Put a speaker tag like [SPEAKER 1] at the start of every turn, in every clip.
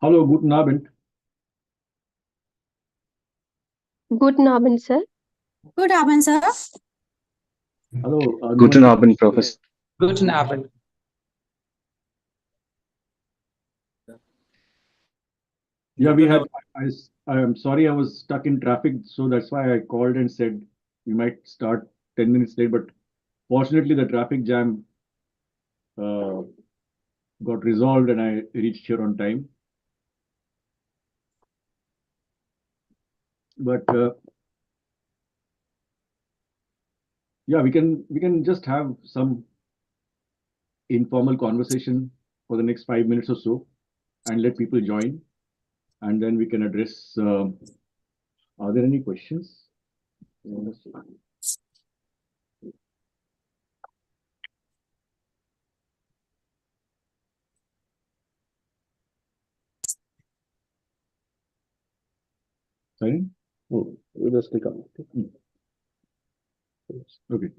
[SPEAKER 1] Hallo, guten Abend.
[SPEAKER 2] Guten Abend, sir.
[SPEAKER 3] Good Abend, sir.
[SPEAKER 1] Hallo,
[SPEAKER 4] Guten Abend, Professor.
[SPEAKER 5] Guten Abend.
[SPEAKER 1] Yeah, we had. I'm sorry, I was stuck in traffic, so that's why I called and said we might start 10 minutes late. But fortunately, the traffic jam got resolved, and I reached here on time. But yeah, we can just have some informal conversation for the next 5 minutes or so, and let people join, and then we can address. Are there any questions? Sorry? Oh, you just click on it. Okay.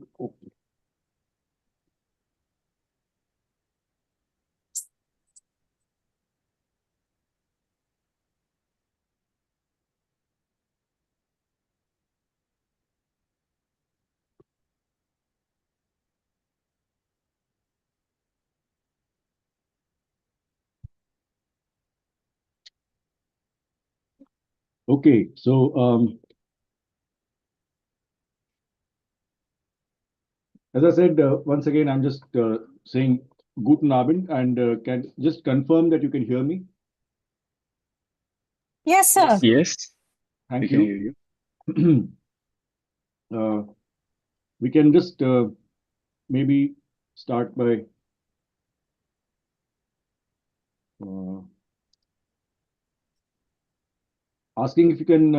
[SPEAKER 1] Okay, so as I said, once again, I'm just saying Guten Abend and can just confirm that you can hear me.
[SPEAKER 3] Yes, sir.
[SPEAKER 4] Yes,
[SPEAKER 1] Thank
[SPEAKER 4] we can
[SPEAKER 1] you.
[SPEAKER 4] hear you.
[SPEAKER 1] We can just maybe start by asking if you can,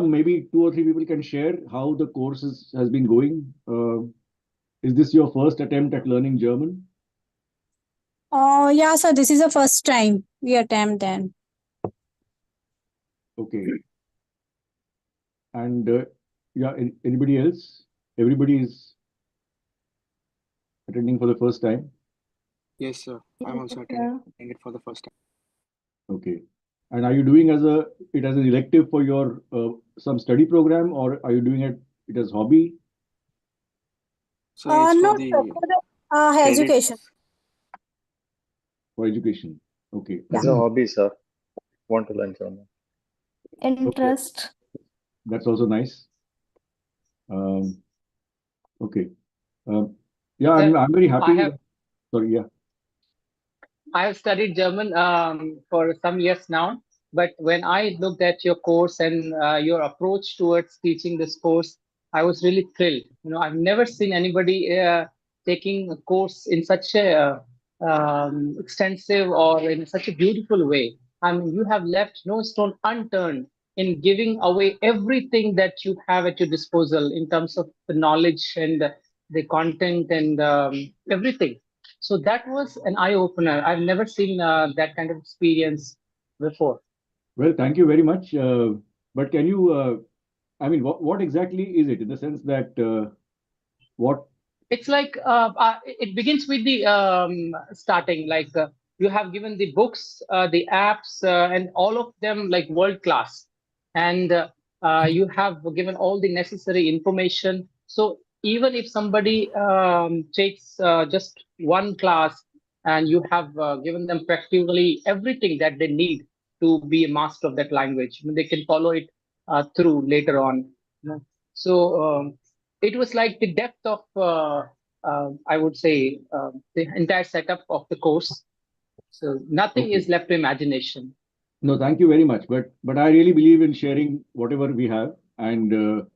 [SPEAKER 1] maybe 2 or 3 people can share how the course has been going. Is this your first attempt at learning German?
[SPEAKER 3] Yeah, sir. This is the first time we attempt then.
[SPEAKER 1] Okay. And yeah, anybody else? Everybody is attending for the first time.
[SPEAKER 6] Yes, sir. I'm also attending it for the first time.
[SPEAKER 1] Okay. And are you doing it as an elective for your some study program, or are you doing it as hobby?
[SPEAKER 6] So it's
[SPEAKER 3] No,
[SPEAKER 6] for
[SPEAKER 3] sir,
[SPEAKER 6] the
[SPEAKER 3] for the education.
[SPEAKER 6] credits.
[SPEAKER 1] For education. Okay.
[SPEAKER 4] It's a hobby, sir. Want to learn German.
[SPEAKER 2] Interest.
[SPEAKER 1] That's also nice. Okay. Yeah, I'm very happy. Sorry, yeah.
[SPEAKER 5] I have studied German for some years now, but when I looked at your course and your approach towards teaching this course, I was really thrilled. I've never seen anybody taking a course in such a extensive or in such a beautiful way. I mean, you have left no stone unturned in giving away everything that you have at your disposal in terms of the knowledge and the content and everything. So that was an eye opener. I've never seen that kind of experience before.
[SPEAKER 1] Well, thank you very much. But can you, I mean, what exactly is it in the sense that what?
[SPEAKER 5] It's like it begins with the starting. Like you have given the books, the apps, and all of them like world class, and you have given all the necessary information. So even if somebody takes just one class, and you have given them practically everything that they need to be a master of that language, I mean, they can follow it through later on. So it was like the depth of I would say the entire setup of the course. So nothing is left to imagination.
[SPEAKER 1] No, thank you very much. But I really believe in sharing whatever we have, and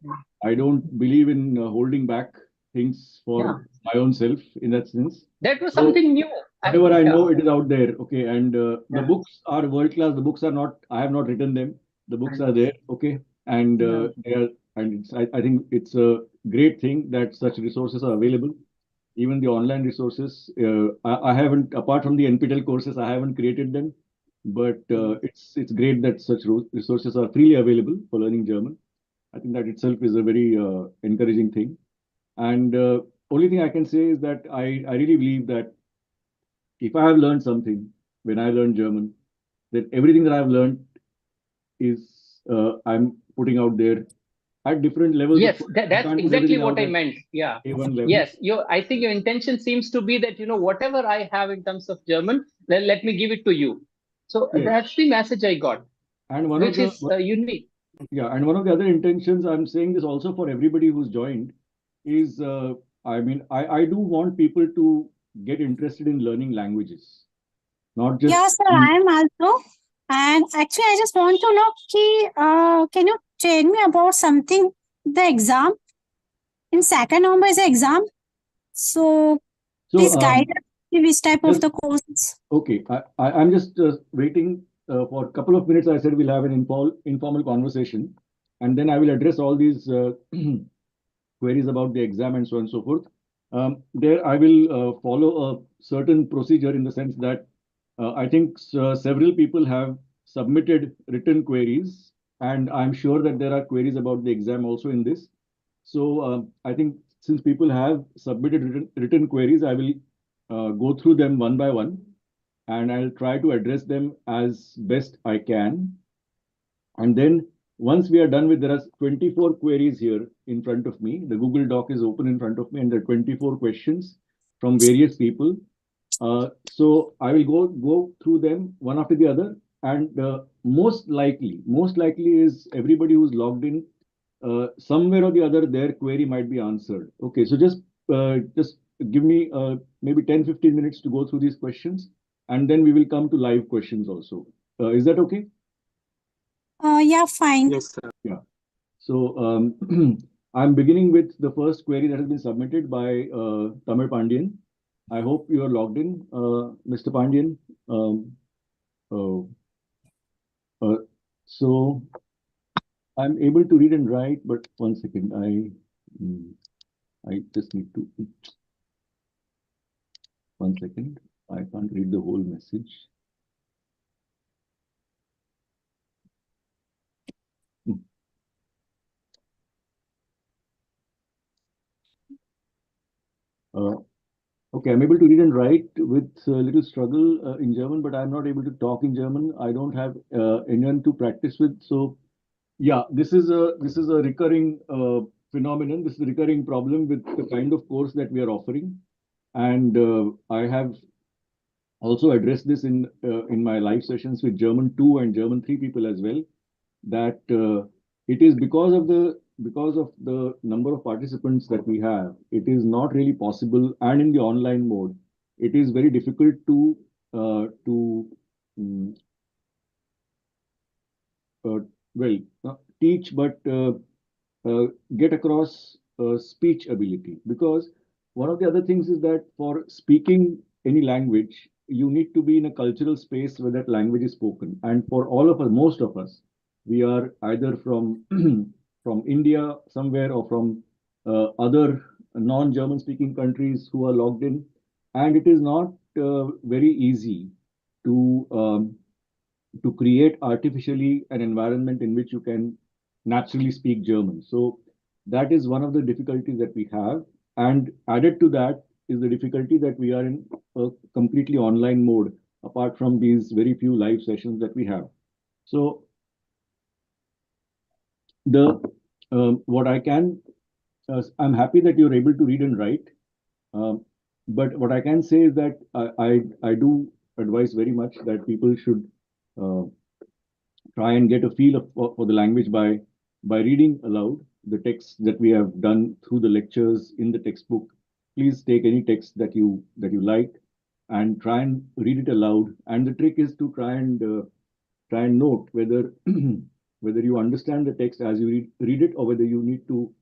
[SPEAKER 1] I don't believe in holding back things for my own self in that sense.
[SPEAKER 5] That was something new.
[SPEAKER 1] Whatever I know, it is out there. Okay, and the books are world class. The books are not. I have not written them. The books are there. Okay, and they are. And I think it's a great thing that such resources are available. Even the online resources. I haven't, apart from the NPTEL courses, I haven't created them. But it's great that such resources are freely available for learning German. I think that itself is a very encouraging thing. And only thing I can say is that I really believe that if I have learned something when I learned German, that everything that I've learned is I'm putting out there at different levels.
[SPEAKER 5] Yes,
[SPEAKER 1] of course,
[SPEAKER 5] that's exactly what I meant. Yeah.
[SPEAKER 1] A1 level.
[SPEAKER 5] Yes, I think your intention seems to be that, whatever I have in terms of German, let me give it to you. So
[SPEAKER 1] Yes.
[SPEAKER 5] that's the message I got,
[SPEAKER 1] And one
[SPEAKER 5] which
[SPEAKER 1] of
[SPEAKER 5] is unique.
[SPEAKER 1] Yeah, and one of the other intentions, I'm saying this also for everybody who's joined, is I do want people to get interested in learning languages, not just.
[SPEAKER 3] Yeah, sir, I am also. And actually, I just want to know, can you tell me about something, the exam? In second November is the exam. So please guide us which type of the courses.
[SPEAKER 1] Okay, I'm just waiting for a couple of minutes. I said we'll have an informal conversation, and then I will address all these queries about the exam and so on and so forth. There, I will follow a certain procedure in the sense that I think several people have submitted written queries, and I'm sure that there are queries about the exam also in this. So I think since people have submitted written queries, I will go through them one by one, and I'll try to address them as best I can. And then once we are done with, there are 24 queries here in front of me. The Google Doc is open in front of me, and there are 24 questions from various people. So I will go through them one after the other, and most likely is everybody who's logged in, somewhere or the other, their query might be answered. Okay, so just give me maybe 10-15 minutes to go through these questions, and then we will come to live questions also. Is that okay?
[SPEAKER 3] Yeah, fine.
[SPEAKER 6] Yes, sir.
[SPEAKER 1] Yeah. So I'm beginning with the first query that has been submitted by Tamil Pandian. I hope you are logged in, Mr. Pandian. So I'm able to read and write, but one second, I just need to, one second, I can't read the whole message. Okay, I'm able to read and write with a little struggle in German, but I'm not able to talk in German. I don't have anyone to practice with. So yeah, this is a recurring phenomenon. This is a recurring problem with the kind of course that we are offering, and I have also addressed this in my live sessions with German 2 and German 3 people as well. That it is because of the number of participants that we have, it is not really possible, and in the online mode, it is very difficult to mm, teach, but get across speech ability. Because one of the other things is that for speaking any language, you need to be in a cultural space where that language is spoken. And for all of us, most of us, we are either from from India somewhere, or from other non-German speaking countries who are logged in, and it is not very easy to create artificially an environment in which you can naturally speak German. So that is one of the difficulties that we have. And added to that is the difficulty that we are in a completely online mode, apart from these very few live sessions that we have. So the what I can, I'm happy that you're able to read and write. But what I can say is that I do advise very much that people should uh, try and get a feel for the language by reading aloud the texts that we have done through the lectures in the textbook. Please take any text that you like and try and read it aloud. And the trick is to try and note whether whether you understand the text as you read it, or whether you need to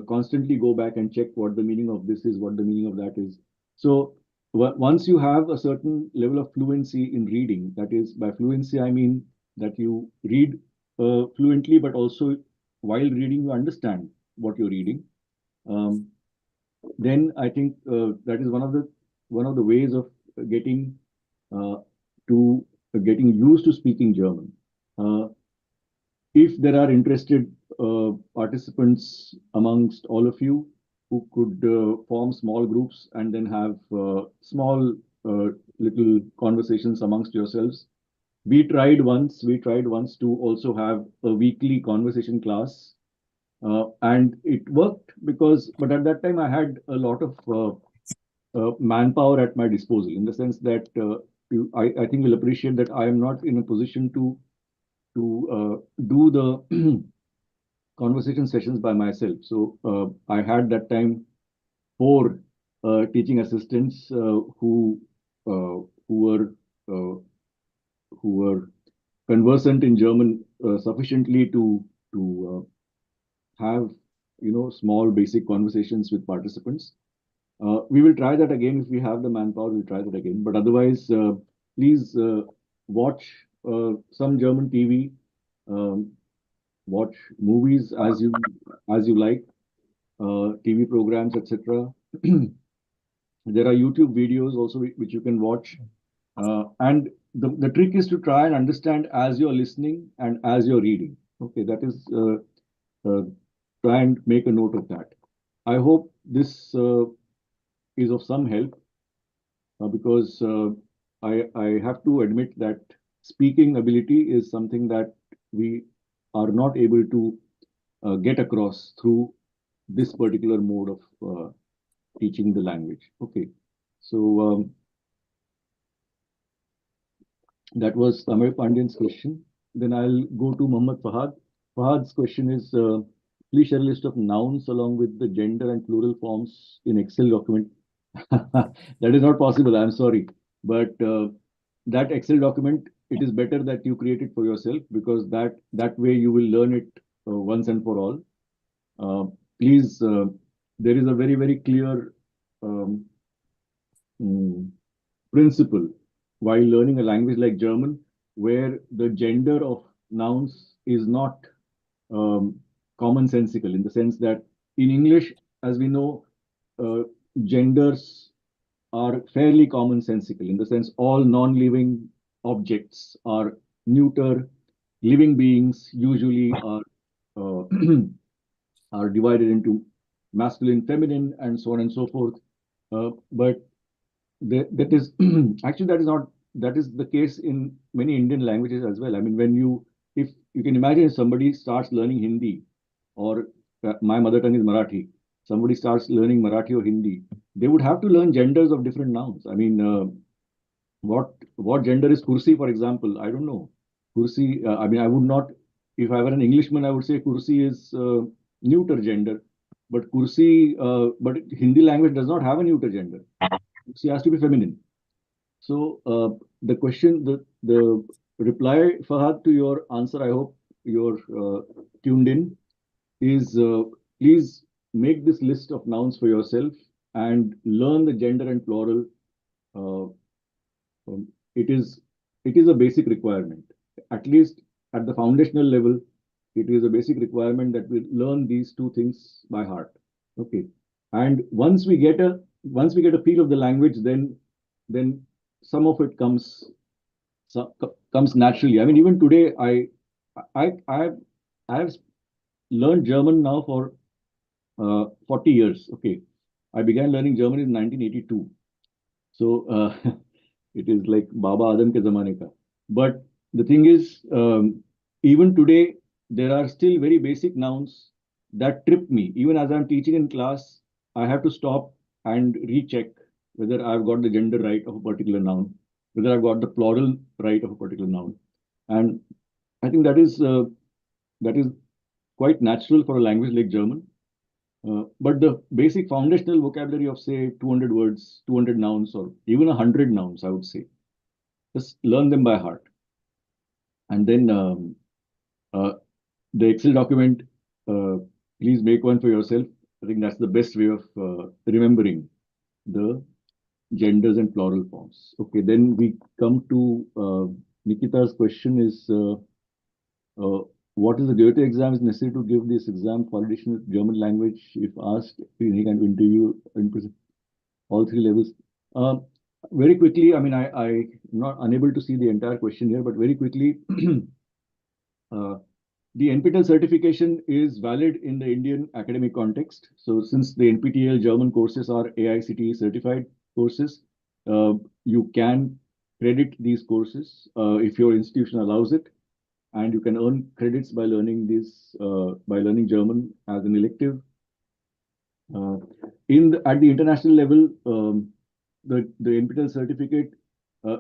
[SPEAKER 1] constantly go back and check what the meaning of this is, what the meaning of that is. So once you have a certain level of fluency in reading, that is, by fluency, I mean that you read fluently, but also while reading, you understand what you're reading. Then I think that is one of the ways of getting to getting used to speaking German. If there are interested participants amongst all of you who could form small groups and then have small little conversations amongst yourselves, We tried once to also have a weekly conversation class, and it worked but at that time I had a lot of manpower at my disposal, in the sense that I think you'll appreciate that I am not in a position to do the conversation sessions by myself. So I had that time four teaching assistants uh, who were conversant in German sufficiently to have small basic conversations with participants. We will try that again if we have the manpower. We'll try that again. But otherwise, please watch some German TV, um, watch movies as you like, TV programs, etc. There are YouTube videos also which you can watch. And the trick is to try and understand as you're listening and as you're reading. Okay, that is, try and make a note of that. I hope this is of some help, because I have to admit that speaking ability is something that we are not able to get across through this particular mode of teaching the language. Okay, so that was Tamil Pandyan's question. Then I'll go to Muhammad Fahad. Fahad's question is, please share a list of nouns along with the gender and plural forms in Excel document. That is not possible, I'm sorry. But that Excel document, it is better that you create it for yourself, because that way you will learn it once and for all. Please, there is a very, very clear um, principle while learning a language like German, where the gender of nouns is not commonsensical, in the sense that in English, as we know, genders are fairly commonsensical, in the sense all non-living objects are neuter, living beings usually uh, are divided into masculine, feminine, and so on and so forth. But that is actually that is the case in many Indian languages as well. I mean, if you can imagine, if somebody starts learning Hindi, or my mother tongue is Marathi, somebody starts learning Marathi or Hindi, they would have to learn genders of different nouns. I mean, what gender is kursi, for example? I don't know. Kursi. I mean, I would not. If I were an Englishman, I would say kursi is neuter gender, but but Hindi language does not have a neuter gender. She has to be feminine. So the reply, Fahad, to your answer, I hope you're tuned in, is please make this list of nouns for yourself and learn the gender and plural. Uh, um, it is a basic requirement, at least at the foundational level. It is a basic requirement that we learn these two things by heart. Okay, and once we get a feel of the language, then some of it comes naturally. I mean, even today, I I have learned German now for 40 years. Okay, I began learning German in 1982, so it is like Baba Adam ke zamane ka. But the thing is, even today, there are still very basic nouns that trip me. Even as I'm teaching in class, I have to stop and recheck whether I've got the gender right of a particular noun, whether I've got the plural right of a particular noun. And I think that is quite natural for a language like German. But the basic foundational vocabulary of, say, 200 words, 200 nouns, or even 100 nouns, I would say, just learn them by heart. And then the Excel document, please make one for yourself. I think that's the best way of remembering the genders and plural forms. Okay, then we come to Nikita's question is, what is the Goethe exam is necessary to give this exam validation of German language? If asked, he can interview in all three levels. Very quickly, I mean, I'm not unable to see the entire question here, but very quickly, the NPTEL certification is valid in the Indian academic context. So since the NPTEL German courses are AICTE certified courses, you can credit these courses if your institution allows it, and you can earn credits by learning German as an elective. At the international level, the NPTEL certificate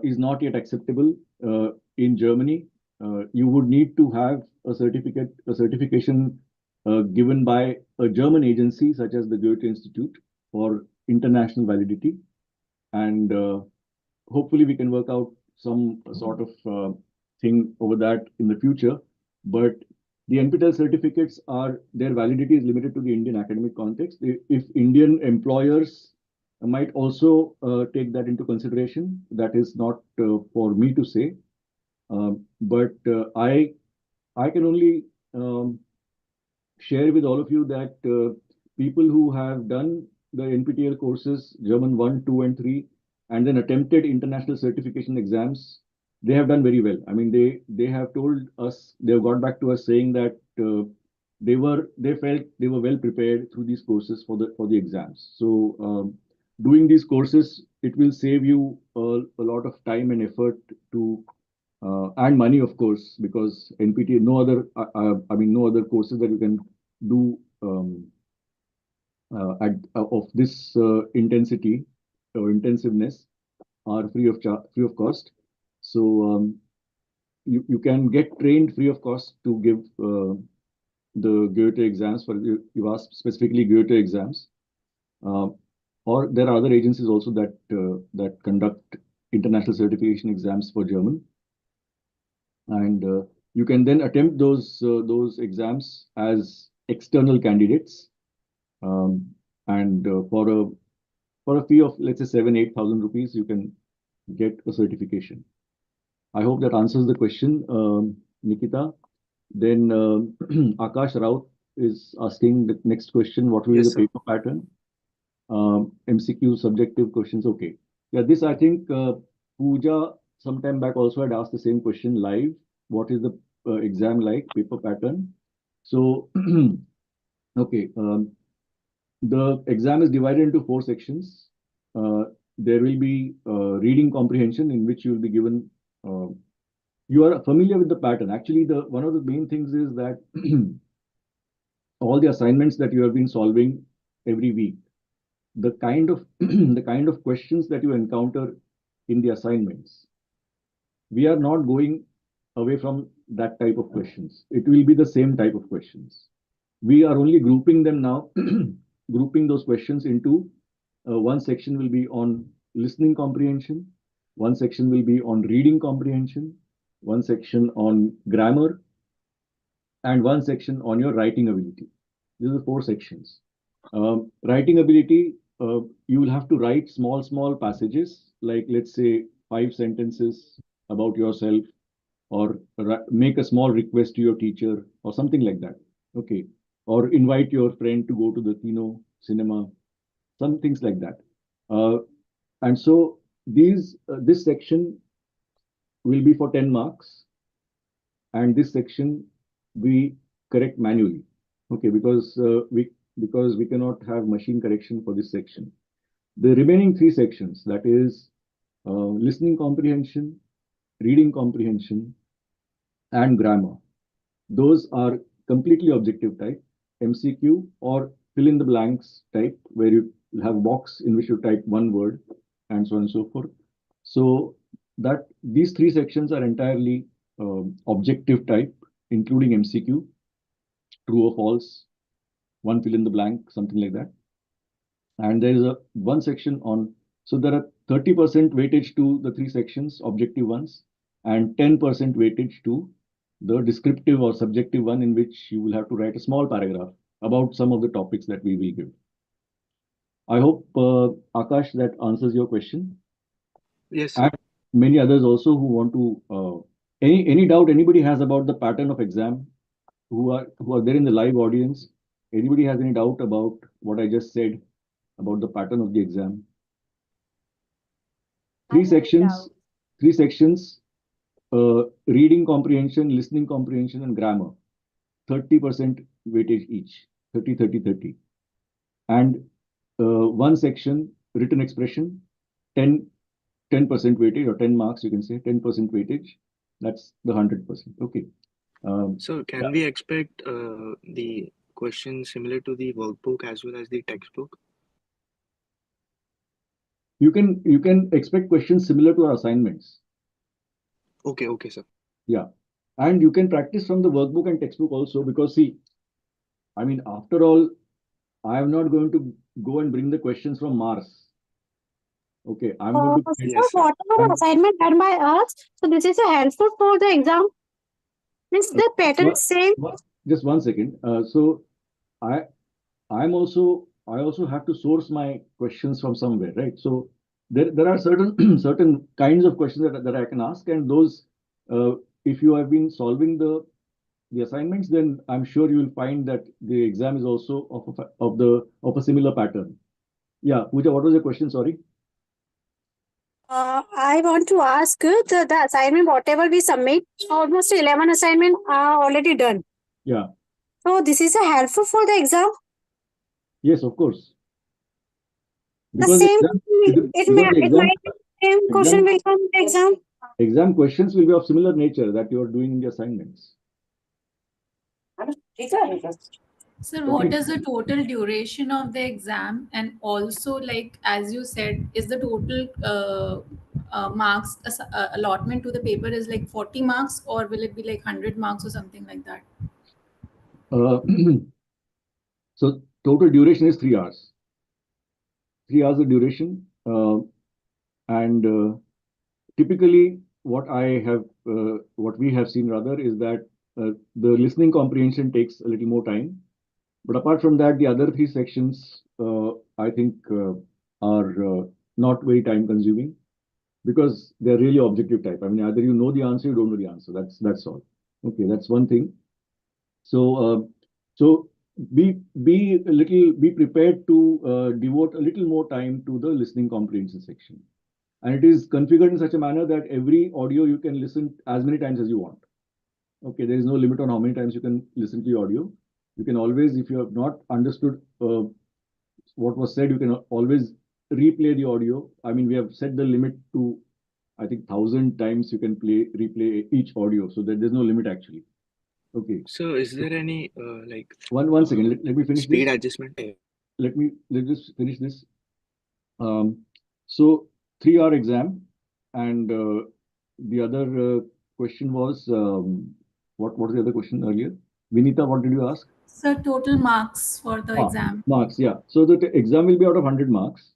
[SPEAKER 1] is not yet acceptable in Germany. You would need to have a certification given by a German agency such as the Goethe Institute for international validity, and hopefully we can work out some sort of thing over that in the future. But the NPTEL certificates their validity is limited to the Indian academic context. If Indian employers might also take that into consideration, that is not for me to say. But I can only share with all of you that people who have done the NPTEL courses, German 1, 2, and 3, and then attempted international certification exams, they have done very well. I mean, they have told us, they have got back to us saying that they felt they were well prepared through these courses for the exams. So doing these courses, it will save you a lot of time and effort to and money, of course, because NPTEL, no other courses that you can do of this intensity or intensiveness are free of cost. So you can get trained free of cost to give the Goethe exams. For you asked specifically Goethe exams, or there are other agencies also that conduct international certification exams for German, and you can then attempt those exams as external candidates, and for a fee of, let's say, 7,000-8,000 rupees, you can get a certification. I hope that answers the question, Nikita. Then Akash Raut is asking the next question: what will be
[SPEAKER 6] Yes,
[SPEAKER 1] the
[SPEAKER 6] sir.
[SPEAKER 1] paper pattern? MCQ subjective questions. Okay, yeah, this I think Pooja sometime back also had asked the same question live. What is the exam like, paper pattern? So okay, the exam is divided into 4 sections. There will be reading comprehension, in which you will be given. You are familiar with the pattern. Actually, one of the main things is that all the assignments that you have been solving every week, the kind of the kind of questions that you encounter in the assignments, we are not going away from that type of questions. It will be the same type of questions. We are only grouping them now, grouping those questions into one section will be on listening comprehension, one section will be on reading comprehension, one section on grammar, and one section on your writing ability. These are 4 sections. Writing ability, you will have to write small passages, like let's say 5 sentences about yourself, or make a small request to your teacher or something like that. Okay. Or invite your friend to go to the kino, cinema, some things like that. And so this section will be for 10 marks, and this section we correct manually. Okay, because we cannot have machine correction for this section. The remaining 3 sections, that is listening comprehension, reading comprehension, and grammar, those are completely objective type, MCQ or fill in the blanks type, where you have a box in which you type one word, and so on and so forth. So that these 3 sections are entirely objective type, including MCQ, true or false, one fill in the blank, something like that. And there is one section on, so there are 30% weightage to the 3 sections, objective ones, and 10% weightage to the descriptive or subjective one, in which you will have to write a small paragraph about some of the topics that we will give. I hope, Akash, that answers your question.
[SPEAKER 6] Yes, sir.
[SPEAKER 1] And many others also who want to, any doubt anybody has about the pattern of exam, who are there in the live audience, anybody has any doubt about what I just said about the pattern of the exam? 3 sections, reading comprehension, listening comprehension, and grammar, 30% weightage each, 30, 30, 30. And one section, written expression, 10 10% weightage or 10 marks, you can say 10% weightage. That's the 100%. Okay.
[SPEAKER 6] So can we expect the questions similar to the workbook as well as the textbook?
[SPEAKER 1] You can expect questions similar to our assignments.
[SPEAKER 6] Okay, okay, sir.
[SPEAKER 1] Yeah. And you can practice from the workbook and textbook also, because see, I mean, after all, I am not going to go and bring the questions from Mars. Okay, I'm going to
[SPEAKER 3] So
[SPEAKER 6] Yes, sir.
[SPEAKER 3] whatever
[SPEAKER 1] I'm-
[SPEAKER 3] assignment done by us, so this is helpful for the exam. Means the pattern is same.
[SPEAKER 1] just one second. So I I also have to source my questions from somewhere, right? So there are certain certain kinds of questions that I can ask, and those if you have been solving the assignments, then I'm sure you will find that the exam is also of a similar pattern. Yeah, Pooja, what was your question? Sorry.
[SPEAKER 3] I want to ask the assignment, whatever we submit, almost 11 assignment are already done.
[SPEAKER 1] Yeah.
[SPEAKER 3] So this is helpful for the exam.
[SPEAKER 1] Yes, of course.
[SPEAKER 3] The
[SPEAKER 1] Because
[SPEAKER 3] same,
[SPEAKER 1] the
[SPEAKER 3] it might be same question
[SPEAKER 1] exam
[SPEAKER 3] will come in the exam.
[SPEAKER 1] exam questions will be of similar nature that you are doing in the assignments.
[SPEAKER 7] Sir, what is the total duration of the exam? And also, like, as you said, is the total marks allotment to the paper is like 40 marks, or will it be like 100 marks or something like that?
[SPEAKER 1] Uh, so total duration is 3 hours. 3 hours of duration. And typically what we have seen rather is that the listening comprehension takes a little more time. But apart from that, the other 3 sections, I think, are not very time consuming, because they're really objective type. I mean, either you know the answer, you don't know the answer. That's all. Okay, that's one thing. So so be prepared to devote a little more time to the listening comprehension section, and it is configured in such a manner that every audio you can listen as many times as you want. Okay, there is no limit on how many times you can listen to the audio. You can always, if you have not understood what was said, you can always replay the audio. I mean, we have set the limit to, I think, 1,000 times you can replay each audio, so that there's no limit actually. Okay.
[SPEAKER 6] So is there any
[SPEAKER 1] One second. Let me finish
[SPEAKER 6] speed
[SPEAKER 1] this.
[SPEAKER 6] adjustment?
[SPEAKER 1] Let's just finish this. So 3-hour exam, and the other question was what was the other question earlier? Vinita, what did you ask?
[SPEAKER 7] Sir, total marks for the exam.
[SPEAKER 1] Marks, yeah. So the exam will be out of 100 marks,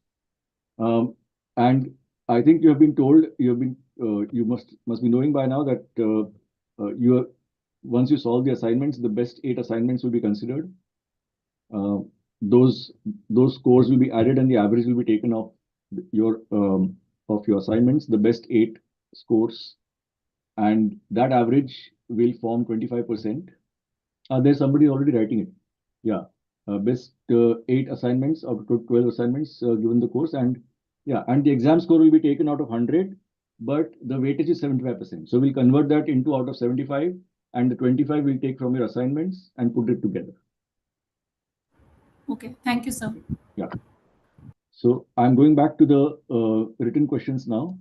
[SPEAKER 1] and I think you have been told, you must be knowing by now that once you solve the assignments, the best 8 assignments will be considered. Those scores will be added, and the average will be taken off your assignments, the best 8 scores, and that average will form 25%. There's somebody already writing it. Yeah, best 8 assignments out of 12 assignments given the course, and yeah, and the exam score will be taken out of 100, but the weightage is 75%. So we'll convert that into out of 75, and the 25 we'll take from your assignments and put it together.
[SPEAKER 7] Okay, thank you, sir.
[SPEAKER 1] Yeah. So I'm going back to the written questions now,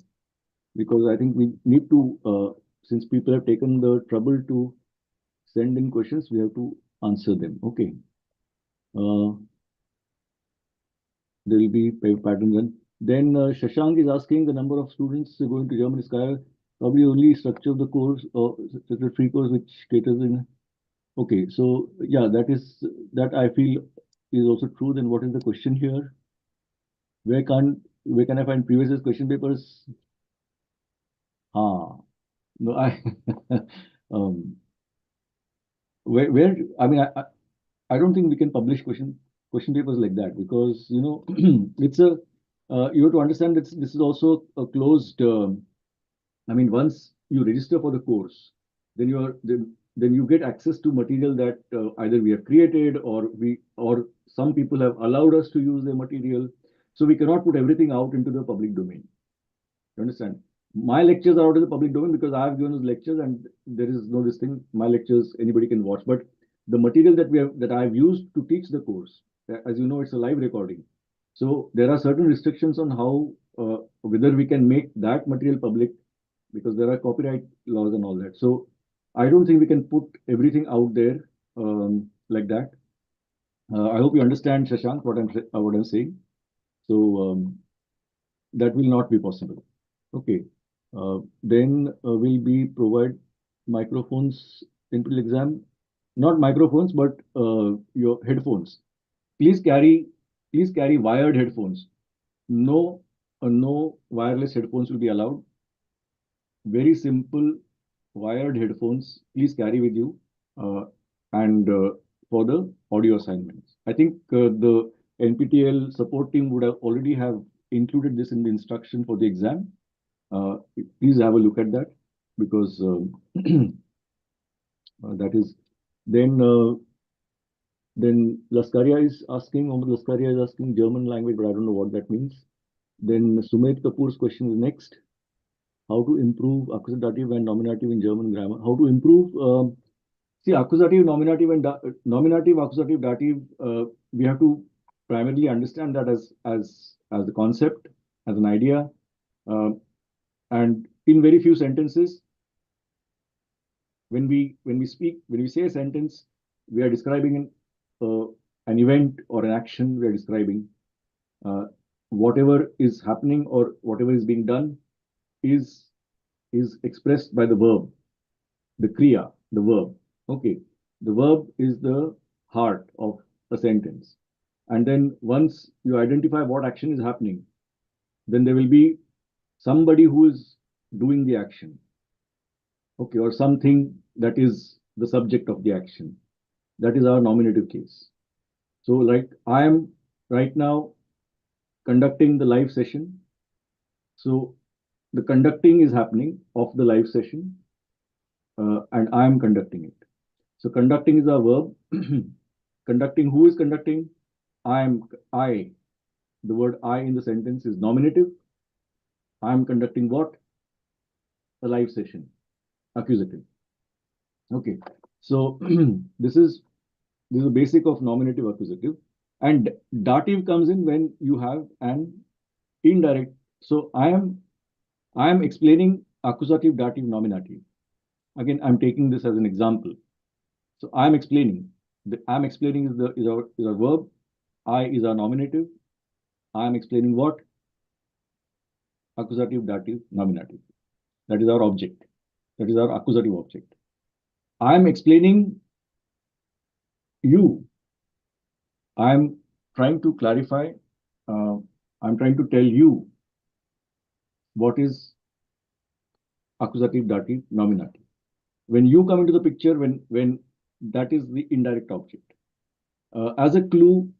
[SPEAKER 1] because I think we need to, since people have taken the trouble to send in questions, we have to answer them. Okay. There will be patterns. Then Shashank is asking the number of students going to German Sky, probably only structure of the course or the free course which caters in. Okay, so yeah, that I feel is also true. Then what is the question here? Where can I find previous question papers? No, where I mean, I don't think we can publish question papers like that, because it's a you have to understand that this is also a closed. I mean, once you register for the course, then you get access to material that either we have created, or some people have allowed us to use their material. So we cannot put everything out into the public domain. You understand? My lectures are out in the public domain because I have given those lectures, and there is no this thing. My lectures anybody can watch, but the material that I have used to teach the course, as you know, it's a live recording. So there are certain restrictions on how whether we can make that material public, because there are copyright laws and all that. So I don't think we can put everything out there like that. I hope you understand, Shashank, what I'm saying. So that will not be possible. Okay. Then will be provide microphones into exam, not microphones, but your headphones. Please carry wired headphones. No wireless headphones will be allowed. Very simple wired headphones, please carry with you, and for the audio assignments. I think the NPTEL support team would have already have included this in the instruction for the exam. Please have a look at that, because that is then Laskaria is asking, Mohammed Laskaria is asking German language, but I don't know what that means. Then Sumit Kapoor's question is next. How to improve accusative and nominative in German grammar? How to improve? See, accusative, nominative, and nominative, accusative, dative. We have to primarily understand that as the concept, as an idea, and in very few sentences. When we say a sentence, we are describing an event or an action. We are describing whatever is happening or whatever is being done is expressed by the verb, the kriya, the verb. Okay, the verb is the heart of a sentence. And then once you identify what action is happening, then there will be somebody who is doing the action. Okay, or something that is the subject of the action. That is our nominative case. So like I am right now conducting the live session. So the conducting is happening of the live session, and I am conducting it. So conducting is a verb. Conducting, who is conducting? I. The word I in the sentence is nominative. I am conducting what? A live session, accusative. Okay, so this is the basic of nominative, accusative, and dative comes in when you have an indirect. So I am explaining accusative, dative, nominative. Again, I'm taking this as an example. So I'm explaining. I'm explaining is a verb. I is our nominative. I am explaining what? Accusative, dative, nominative. That is our object. That is our accusative object. I am explaining you. I am trying to clarify. I'm trying to tell you what is accusative, dative, nominative. When you come into the picture, when that is the indirect object. As a clue,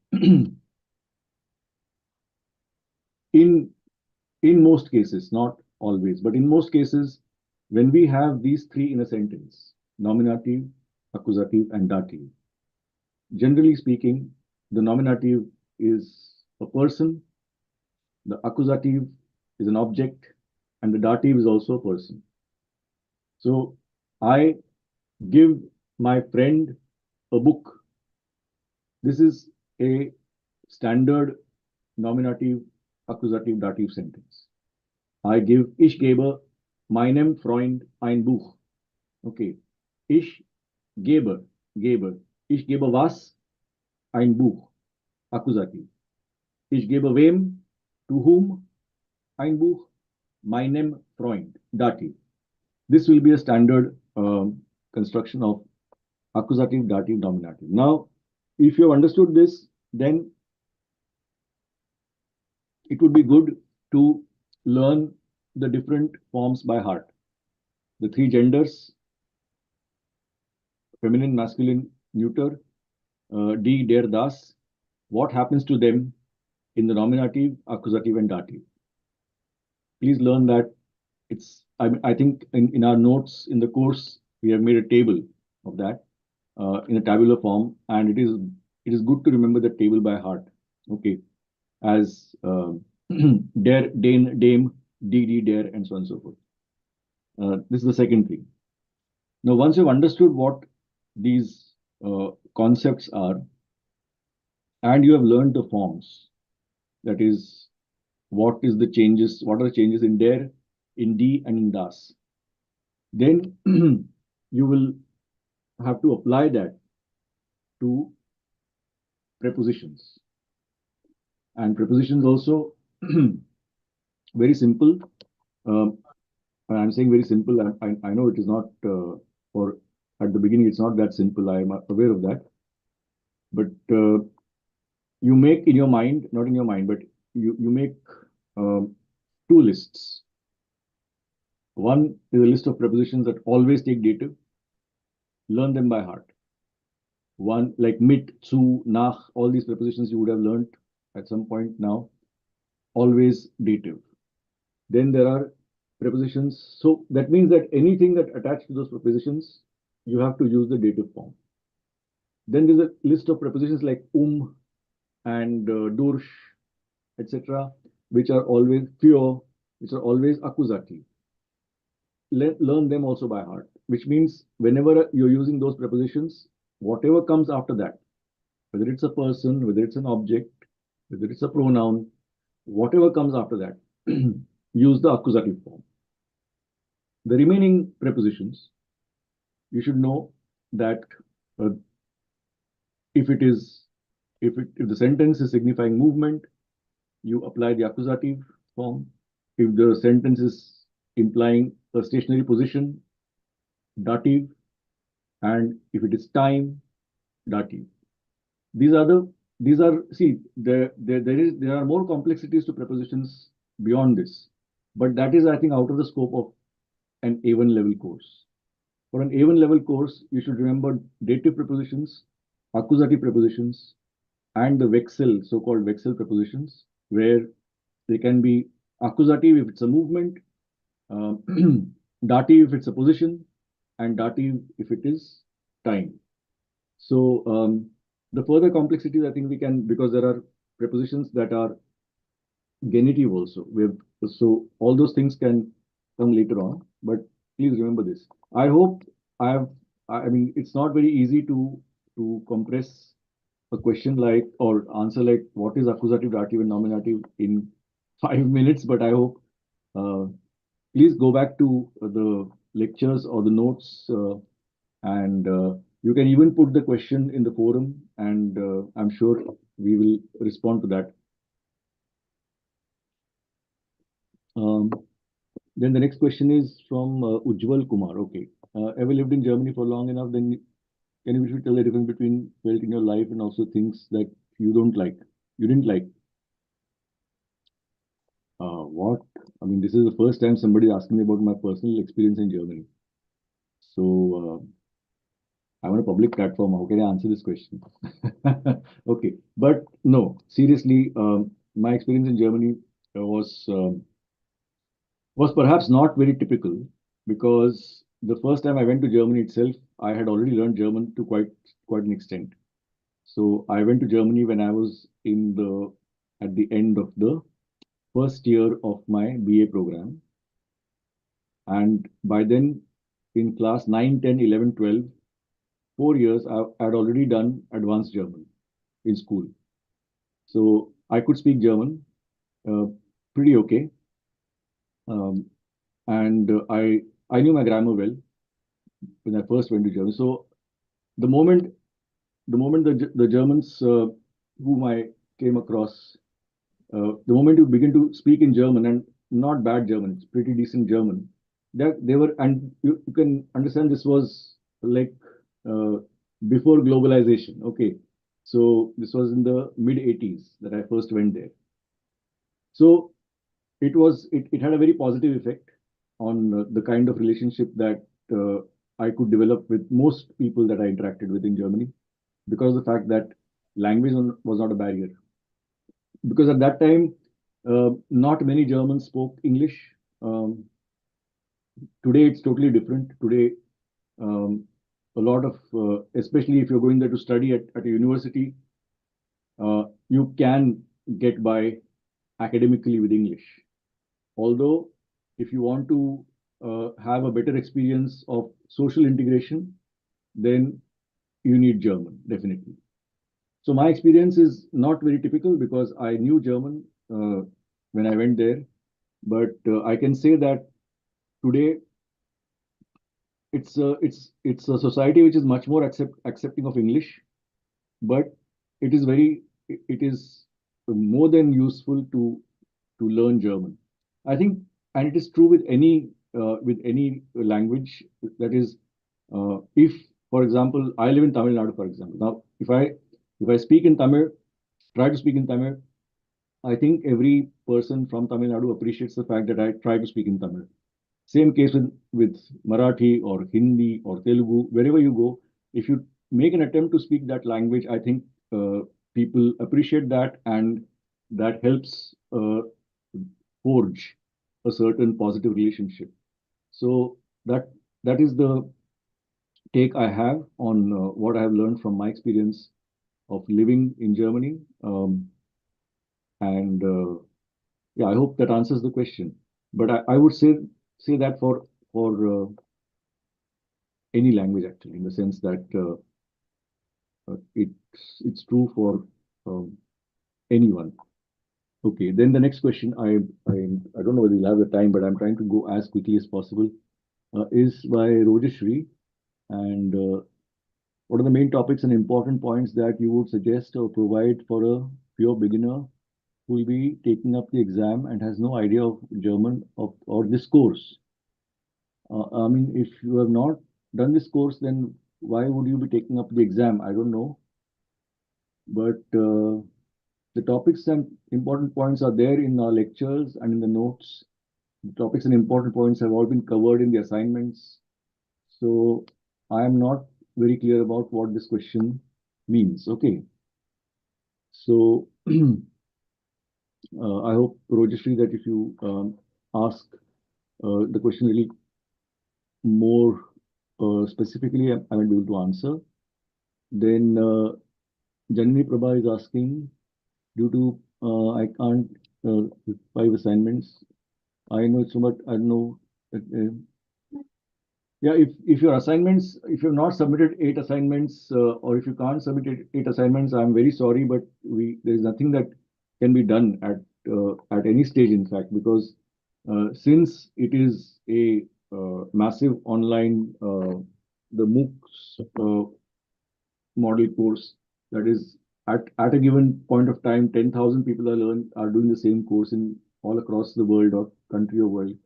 [SPEAKER 1] in most cases, not always, but in most cases, when we have these three in a sentence, nominative, accusative, and dative, generally speaking, the nominative is a person, the accusative is an object, and the dative is also a person. So I give my friend a book. This is a standard nominative, accusative, dative sentence. I gebe meinem Freund ein Buch. Okay. Ich gebe. Ich gebe was? Ein Buch. Accusative. Ich gebe wem? To whom? Ein Buch. Meinem Freund. Dative. This will be a standard construction of accusative, dative, nominative. Now, if you have understood this, then it would be good to learn the different forms by heart. The three genders, feminine, masculine, neuter, D, der, das. What happens to them in the nominative, accusative, and dative? Please learn that. I think in our notes in the course, we have made a table of that in a tabular form, and it is good to remember the table by heart. Okay, as der, den, dem, dd, der, and so on and so forth. This is the second thing. Now, once you've understood what these concepts are, and you have learned the forms, that is what are the changes in der, in die, and in das. Then you will have to apply that to prepositions. And prepositions also very simple. I'm saying very simple. I know it is not, or at the beginning, it's not that simple. I am aware of that. But you make in your mind, not in your mind, but you make two lists. One is a list of prepositions that always take dative. Learn them by heart. One like mit, zu, nach, all these prepositions you would have learned at some point now, always dative. Then there are prepositions. So that means that anything that attached to those prepositions, you have to use the dative form. Then there's a list of prepositions like and durch, etc., which are always für, which are always accusative. Learn them also by heart, which means whenever you're using those prepositions, whatever comes after that, whether it's a person, whether it's an object, whether it's a pronoun, whatever comes after that, use the accusative form. The remaining prepositions, you should know that if the sentence is signifying movement, you apply the accusative form. If the sentence is implying a stationary position, dative, and if it is time, dative. There are more complexities to prepositions beyond this, but that is, I think, out of the scope of an A1 level course. For an A1 level course, you should remember dative prepositions, accusative prepositions, and the vexel, so-called vexel prepositions, where they can be accusative if it's a movement, dative if it's a position, and dative if it is time. So the further complexities, I think we can, because there are prepositions that are genitive also. So all those things can come later on, but please remember this. I hope I mean, it's not very easy to compress a question like, or answer like, what is accusative, dative, and nominative in 5 minutes, but I hope please go back to the lectures or the notes, and you can even put the question in the forum, and I'm sure we will respond to that. Then the next question is from Ujjwal Kumar. Okay. Ever lived in Germany for long enough? Then can you tell the difference between felt in your life and also things that you didn't like? What? I mean, this is the first time somebody is asking me about my personal experience in Germany. So I'm on a public platform. How can I answer this question? Okay, but no, seriously, my experience in Germany was perhaps not very typical, because the first time I went to Germany itself, I had already learned German to quite an extent. So I went to Germany when I was at the end of the first year of my BA program. And by then, in class 9, 10, 11, 12, 4 years, I had already done advanced German in school. So I could speak German pretty okay. And I knew my grammar well when I first went to Germany. So the moment the Germans whom I came across, the moment you begin to speak in German, and not bad German, it's pretty decent German, they were, and you can understand this was like before globalization. Okay, so this was in the mid 80s that I first went there. So it had a very positive effect on the kind of relationship that I could develop with most people that I interacted with in Germany, because of the fact that language was not a barrier. Because at that time, not many Germans spoke English. Today, it's totally different. Today, a lot of, especially if you're going there to study at a university, you can get by academically with English. Although, if you want to have a better experience of social integration, then you need German, definitely. So my experience is not very typical, because I knew German when I went there. But I can say that today it's a society which is much more accepting of English, but it is more than useful to learn German. I think, and it is true with any language. That is, if, for example, I live in Tamil Nadu, for example. Now, if I speak in Tamil, try to speak in Tamil, I think every person from Tamil Nadu appreciates the fact that I try to speak in Tamil. Same case with Marathi or Hindi or Telugu, wherever you go, if you make an attempt to speak that language, I think people appreciate that, and that helps forge a certain positive relationship. So that is the take I have on what I have learned from my experience of living in Germany. And yeah, I hope that answers the question. But I would say that for any language, actually, in the sense that it's true for anyone. Okay, then the next question, I don't know whether you'll have the time, but I'm trying to go as quickly as possible, is by Rojashri. And what are the main topics and important points that you would suggest or provide for a pure beginner who will be taking up the exam and has no idea of German or this course? I mean, if you have not done this course, then why would you be taking up the exam? I don't know. But the topics and important points are there in our lectures and in the notes. The topics and important points have all been covered in the assignments. So I am not very clear about what this question means. Okay. So I hope, Rojashri, that if you ask the question really more specifically, I will be able to answer. Then Janani Prabha is asking, due to I can't 5 assignments. I know it's so much. I don't know. Yeah, if your assignments, if you have not submitted 8 assignments, or if you can't submit 8 assignments, I'm very sorry, but there is nothing that can be done at any stage, in fact, because since it is a massive online the MOOCs model course, that is at a given point of time, 10,000 people are doing the same course in all across the world or country or world.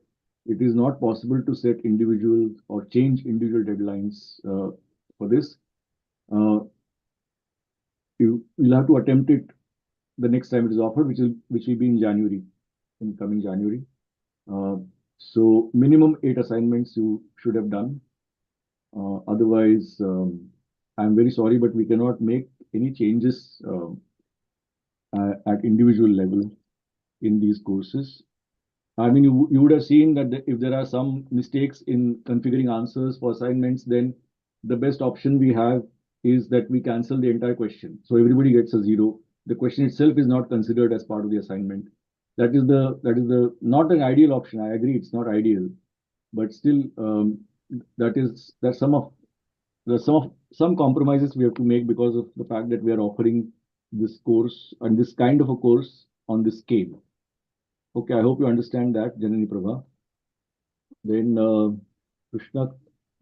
[SPEAKER 1] It is not possible to set individual or change individual deadlines for this. You'll have to attempt it the next time it is offered, which will be in January, in coming January. So minimum 8 assignments you should have done. Otherwise, I'm very sorry, but we cannot make any changes at individual level in these courses. I mean, you would have seen that if there are some mistakes in configuring answers for assignments, then the best option we have is that we cancel the entire question. So everybody gets a 0. The question itself is not considered as part of the assignment. That is the not an ideal option. I agree, it's not ideal, but still, that's some compromises we have to make because of the fact that we are offering this course and this kind of a course on this scale. Okay, I hope you understand that, Janani Prabha. Then Krishna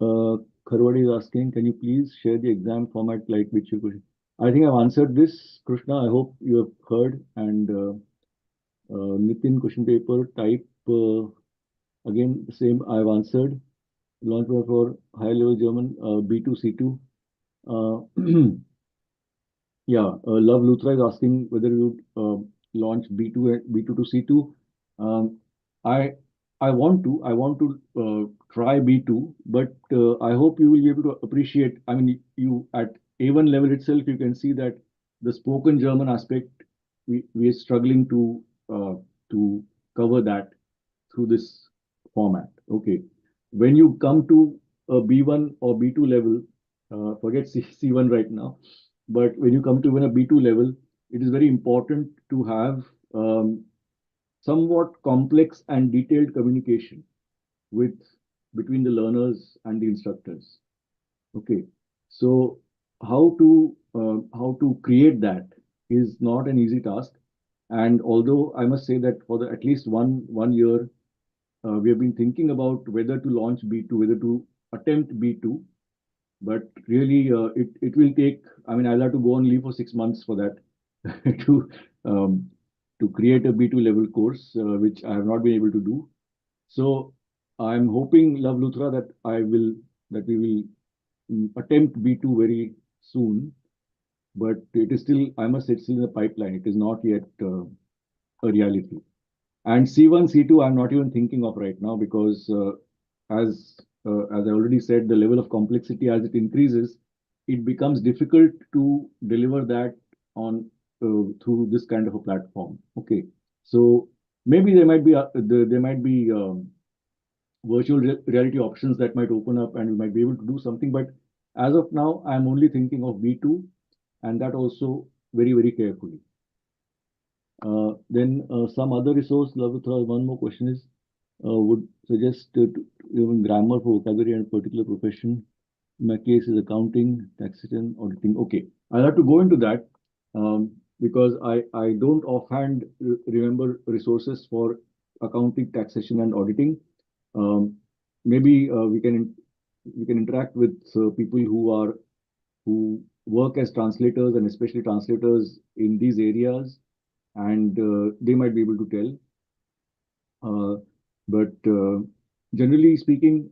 [SPEAKER 1] Kharwadi is asking, can you please share the exam format like which you could? I think I've answered this, Krishna. I hope you have heard. And Nitin, question paper type, again, same I've answered. Launch for high level German, B2, C2. Yeah, Love Luthra is asking whether you would launch B2 to C2. I want to try B2, but I hope you will be able to appreciate. I mean, you at A1 level itself, you can see that the spoken German aspect we are struggling to cover that through this format. Okay, when you come to a B1 or B2 level, forget C1 right now, but when you come to even a B2 level, it is very important to have somewhat complex and detailed communication between the learners and the instructors. Okay, so how to create that is not an easy task. And although I must say that for at least one year, we have been thinking about whether to launch B2, whether to attempt B2, but really it will take. I mean, I'll have to go on leave for 6 months for that to um, to create a B2 level course, which I have not been able to do. So I'm hoping, Love Luthra, that we will attempt B2 very soon, but it is still, I must say, it's still in the pipeline. It is not yet a reality. And C1, C2, I'm not even thinking of right now because as as I already said, the level of complexity as it increases, it becomes difficult to deliver that on through this kind of a platform. Okay, so maybe there might be virtual reality options that might open up and we might be able to do something. But as of now, I'm only thinking of B2 and that also very carefully. Then some other resource, Lavitra, one more question is, would suggest even grammar for vocabulary and particular profession. In my case is accounting, taxation, auditing. Okay, I'll have to go into that because I don't offhand remember resources for accounting, taxation, and auditing. Maybe we can interact with people who work as translators and especially translators in these areas, and they might be able to tell. But generally speaking,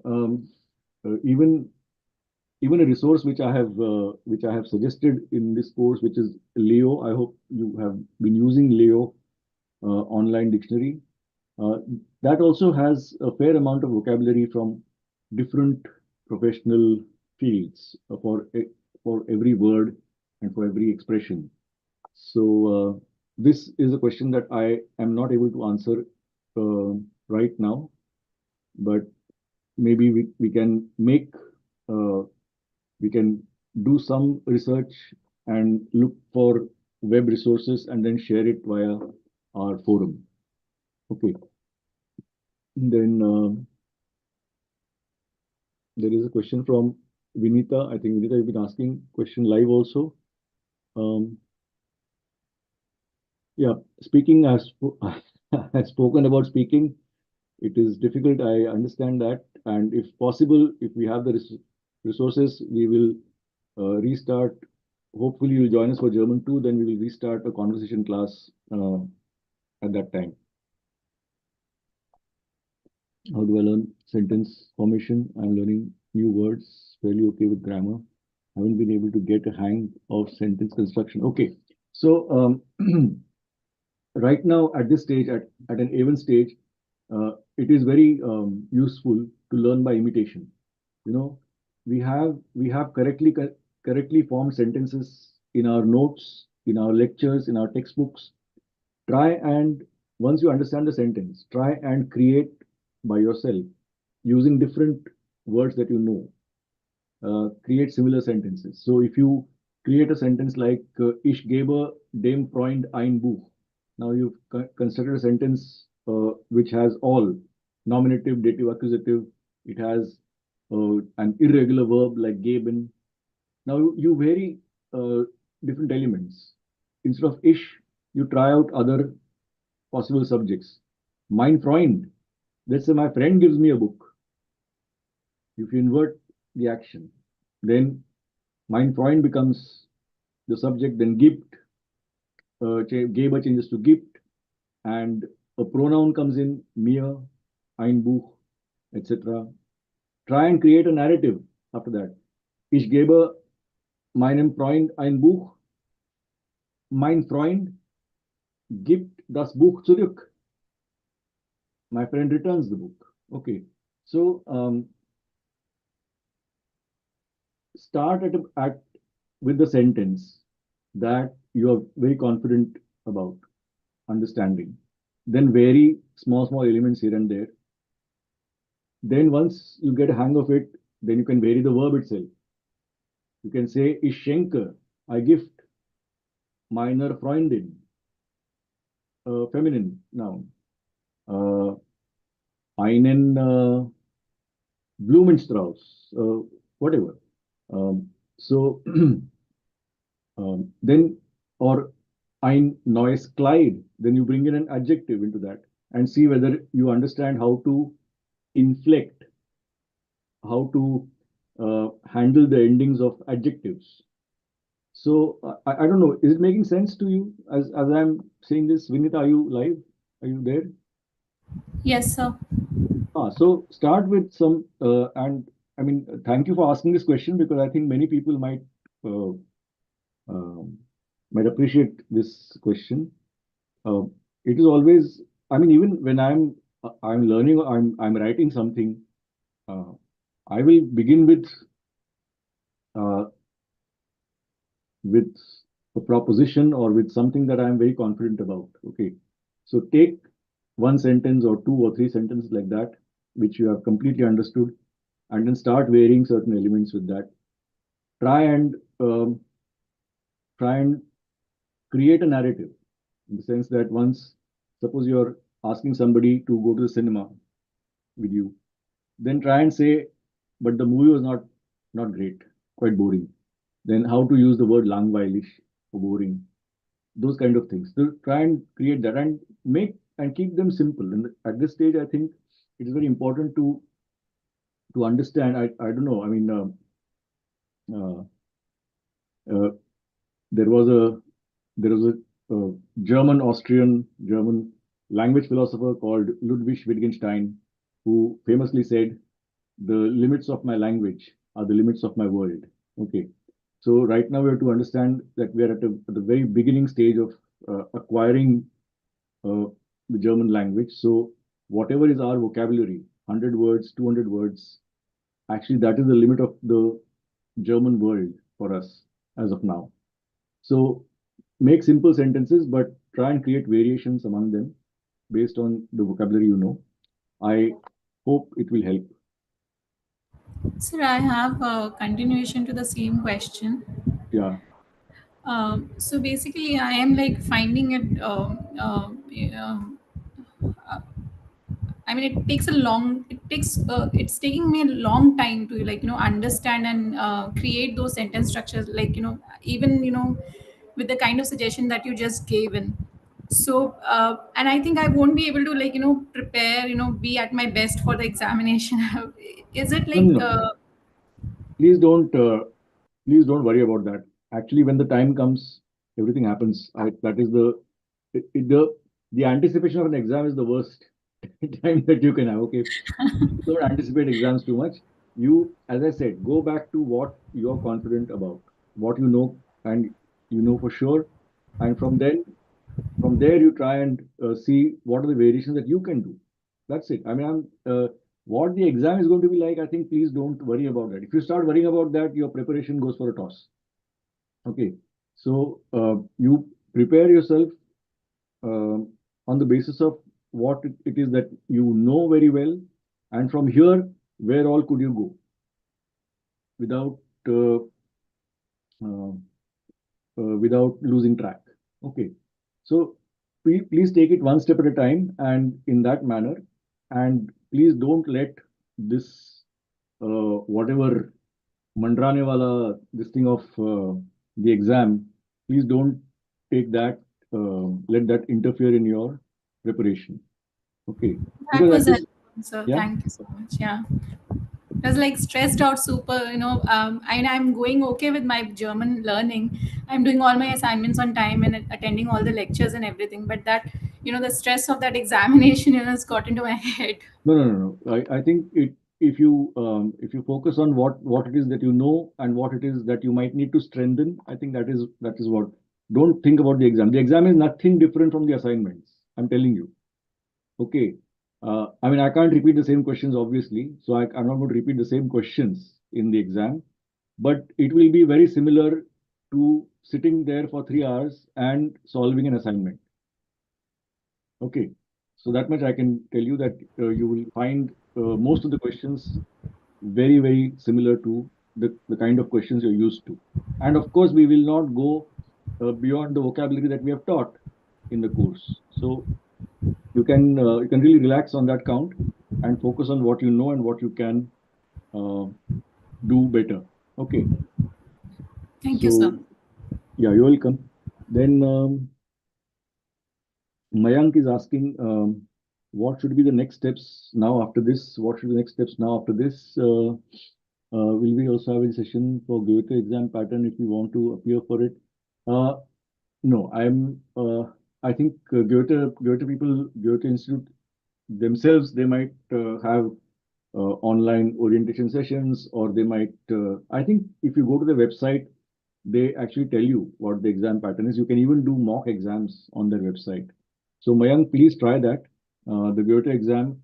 [SPEAKER 1] even a resource which I have suggested in this course, which is Leo. I hope you have been using Leo online dictionary. That also has a fair amount of vocabulary from different professional fields for every word and for every expression. So this is a question that I am not able to answer right now, but maybe we can do some research and look for web resources and then share it via our forum. Okay. Then there is a question from Vinita. I think Vinita, you've been asking question live also. Yeah, speaking as I've spoken about speaking. It is difficult. I understand that, and if possible, if we have the resources, we will restart. Hopefully, you'll join us for German too. Then we will restart a conversation class at that time. How do I learn sentence formation? I'm learning new words. Fairly okay with grammar. Haven't been able to get a hang of sentence construction. Okay, so right now at this stage, at an A1 stage, it is very useful to learn by imitation. You know, we have correctly formed sentences in our notes, in our lectures, in our textbooks. Try and once you understand the sentence, try and create by yourself using different words that you know. Create similar sentences. So if you create a sentence like Ich gebe dem Freund ein Buch. Now you've constructed a sentence which has all nominative, dative, accusative. It has an irregular verb like geben. Now you vary different elements. Instead of ich, you try out other possible subjects. Mein Freund. Let's say my friend gives me a book. If you invert the action, then mein Freund becomes the subject, then gibt, Geber changes to gibt, and a pronoun comes in, mir, ein Buch, etc. Try and create a narrative after that. Ich gebe meinem Freund ein Buch. Mein Freund gibt das Buch zurück. My friend returns the book. Okay, so start with the sentence that you are very confident about understanding. Then vary small elements here and there. Then once you get a hang of it, then you can vary the verb itself. You can say, Ich schenke, I gift, meiner Freundin, feminine noun, einen Blumenstrauß, whatever. So then, or ein neues Kleid, then you bring in an adjective into that and see whether you understand how to inflect, how to handle the endings of adjectives. So I don't know, is it making sense to you as I'm saying this? Vinita, are you live? Are you there?
[SPEAKER 7] Yes, sir.
[SPEAKER 1] So start with some, and I mean, thank you for asking this question, because I think many people uh, might appreciate this question. It is always, I mean, even when I'm learning, I'm writing something, I will begin uh, with a proposition or with something that I'm very confident about. Okay, so take one sentence or two or three sentences like that, which you have completely understood, and then start varying certain elements with that. Try and um, try and create a narrative, in the sense that once, suppose you're asking somebody to go to the cinema with you, then try and say, but the movie was not great, quite boring. Then how to use the word langweilig for boring, those kind of things. So try and create that and make and keep them simple. And at this stage, I think it is very important to understand. I don't know. I mean, uh, uh, there was a German language philosopher called Ludwig Wittgenstein, who famously said, "The limits of my language are the limits of my world." Okay, so right now we have to understand that we are at the very beginning stage of acquiring uh, the German language. So whatever is our vocabulary, 100 words, 200 words, actually that is the limit of the German world for us as of now. So make simple sentences, but try and create variations among them based on the vocabulary you know. I hope it will help.
[SPEAKER 7] Sir, I have a continuation to the same question.
[SPEAKER 1] Yeah.
[SPEAKER 7] So basically, I am like finding it. I mean, it takes a long. It takes. It's taking me a long time to like understand and create those sentence structures. Like even with the kind of suggestion that you just gave in. So and I think I won't be able to like prepare. Be at my best for the examination. Is it
[SPEAKER 1] No,
[SPEAKER 7] like?
[SPEAKER 1] no, no. Please don't worry about that. Actually, when the time comes, everything happens. That is the anticipation of an exam is the worst time that you can have. Okay, don't anticipate exams too much. You, as I said, go back to what you're confident about, what you know, and you know for sure, and from there you try and see what are the variations that you can do. That's it. I mean, what the exam is going to be like, I think please don't worry about that. If you start worrying about that, your preparation goes for a toss. Okay, so you prepare yourself uh, on the basis of what it is that you know very well, and from here, where all could you go without uh, uh, without losing track. Okay, so please take it one step at a time and in that manner, and please don't let this whatever mandrane wala this thing of the exam, please don't take that, let that interfere in your preparation. Okay,
[SPEAKER 7] That
[SPEAKER 1] because at
[SPEAKER 7] was
[SPEAKER 1] this,
[SPEAKER 7] helpful, sir.
[SPEAKER 1] yeah.
[SPEAKER 7] Thank you so much. Yeah. I was like stressed out super, and I'm going okay with my German learning. I'm doing all my assignments on time and attending all the lectures and everything. But that, the stress of that examination, has got into my head.
[SPEAKER 1] No. I think if you focus on what it is that you know and what it is that you might need to strengthen, I think that is what. Don't think about the exam. The exam is nothing different from the assignments. I'm telling you. Okay. I mean, I can't repeat the same questions, obviously. So I'm not going to repeat the same questions in the exam, but it will be very similar to sitting there for 3 hours and solving an assignment. Okay. So that much I can tell you, that you will find most of the questions very, very similar to the kind of questions you're used to. And of course, we will not go beyond the vocabulary that we have taught in the course. So you can really relax on that count and focus on what you know and what you can uh, do better. Okay.
[SPEAKER 7] Thank you, sir.
[SPEAKER 1] So yeah, you're welcome. Then Mayank is asking, what should be the next steps now after this? What should be the next steps now after this? Will we also have a session for Goethe exam pattern if we want to appear for it? No, I think Goethe people, Goethe Institute themselves, they might have online orientation sessions, or they might, I think if you go to the website, they actually tell you what the exam pattern is. You can even do mock exams on their website. So Mayank, please try that. The Goethe exam,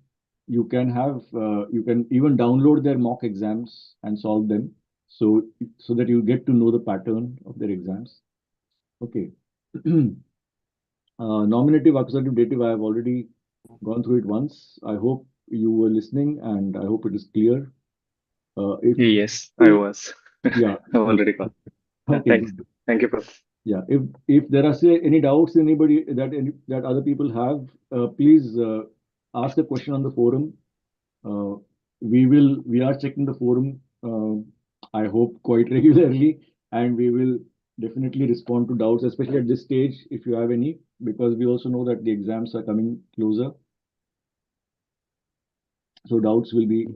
[SPEAKER 1] you can even download their mock exams and solve them, so that you get to know the pattern of their exams. Okay. Nominative, accusative, dative, I have already gone through it once. I hope you were listening, and I hope it is clear.
[SPEAKER 4] Yes, I was.
[SPEAKER 1] Yeah.
[SPEAKER 4] I've already gone.
[SPEAKER 1] Okay,
[SPEAKER 4] Thanks.
[SPEAKER 1] good.
[SPEAKER 4] Thank you, Prof.
[SPEAKER 1] Yeah, if there are any doubts anybody that other people have, please ask a question on the forum. Uh, we are checking the forum. I hope quite regularly, and we will definitely respond to doubts, especially at this stage if you have any, because we also know that the exams are coming closer, so doubts will be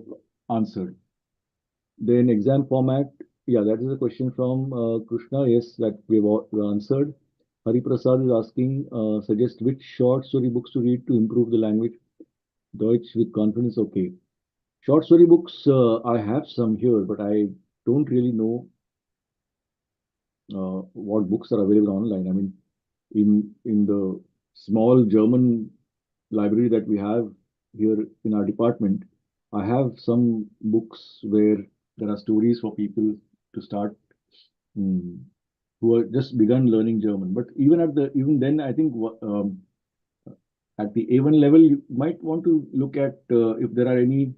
[SPEAKER 1] answered. Then exam format. Yeah, that is a question from Krishna. Yes, that we've answered. Hari Prasad is asking, suggest which short story books to read to improve the language. Deutsch with confidence. Okay. Short story books, I have some here, but I don't really know what books are available online. I mean, in the small German library that we have here in our department, I have some books where there are stories for people to start, who are just begun learning German. But even then, I think at the A1 level, you might want to look at if there are any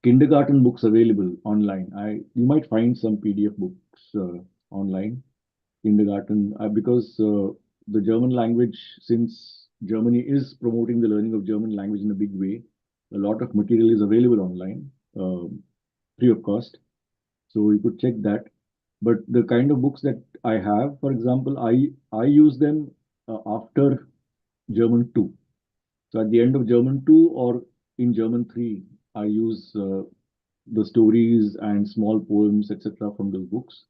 [SPEAKER 1] kindergarten books available online. You might find some PDF books online. Kindergarten, because the German language, since Germany is promoting the learning of German language in a big way, a lot of material is available online, free of cost. So you could check that. But the kind of books that I have, for example, I use them after German 2. So at the end of German 2 or in German 3, I use the stories and small poems, etc., from those books.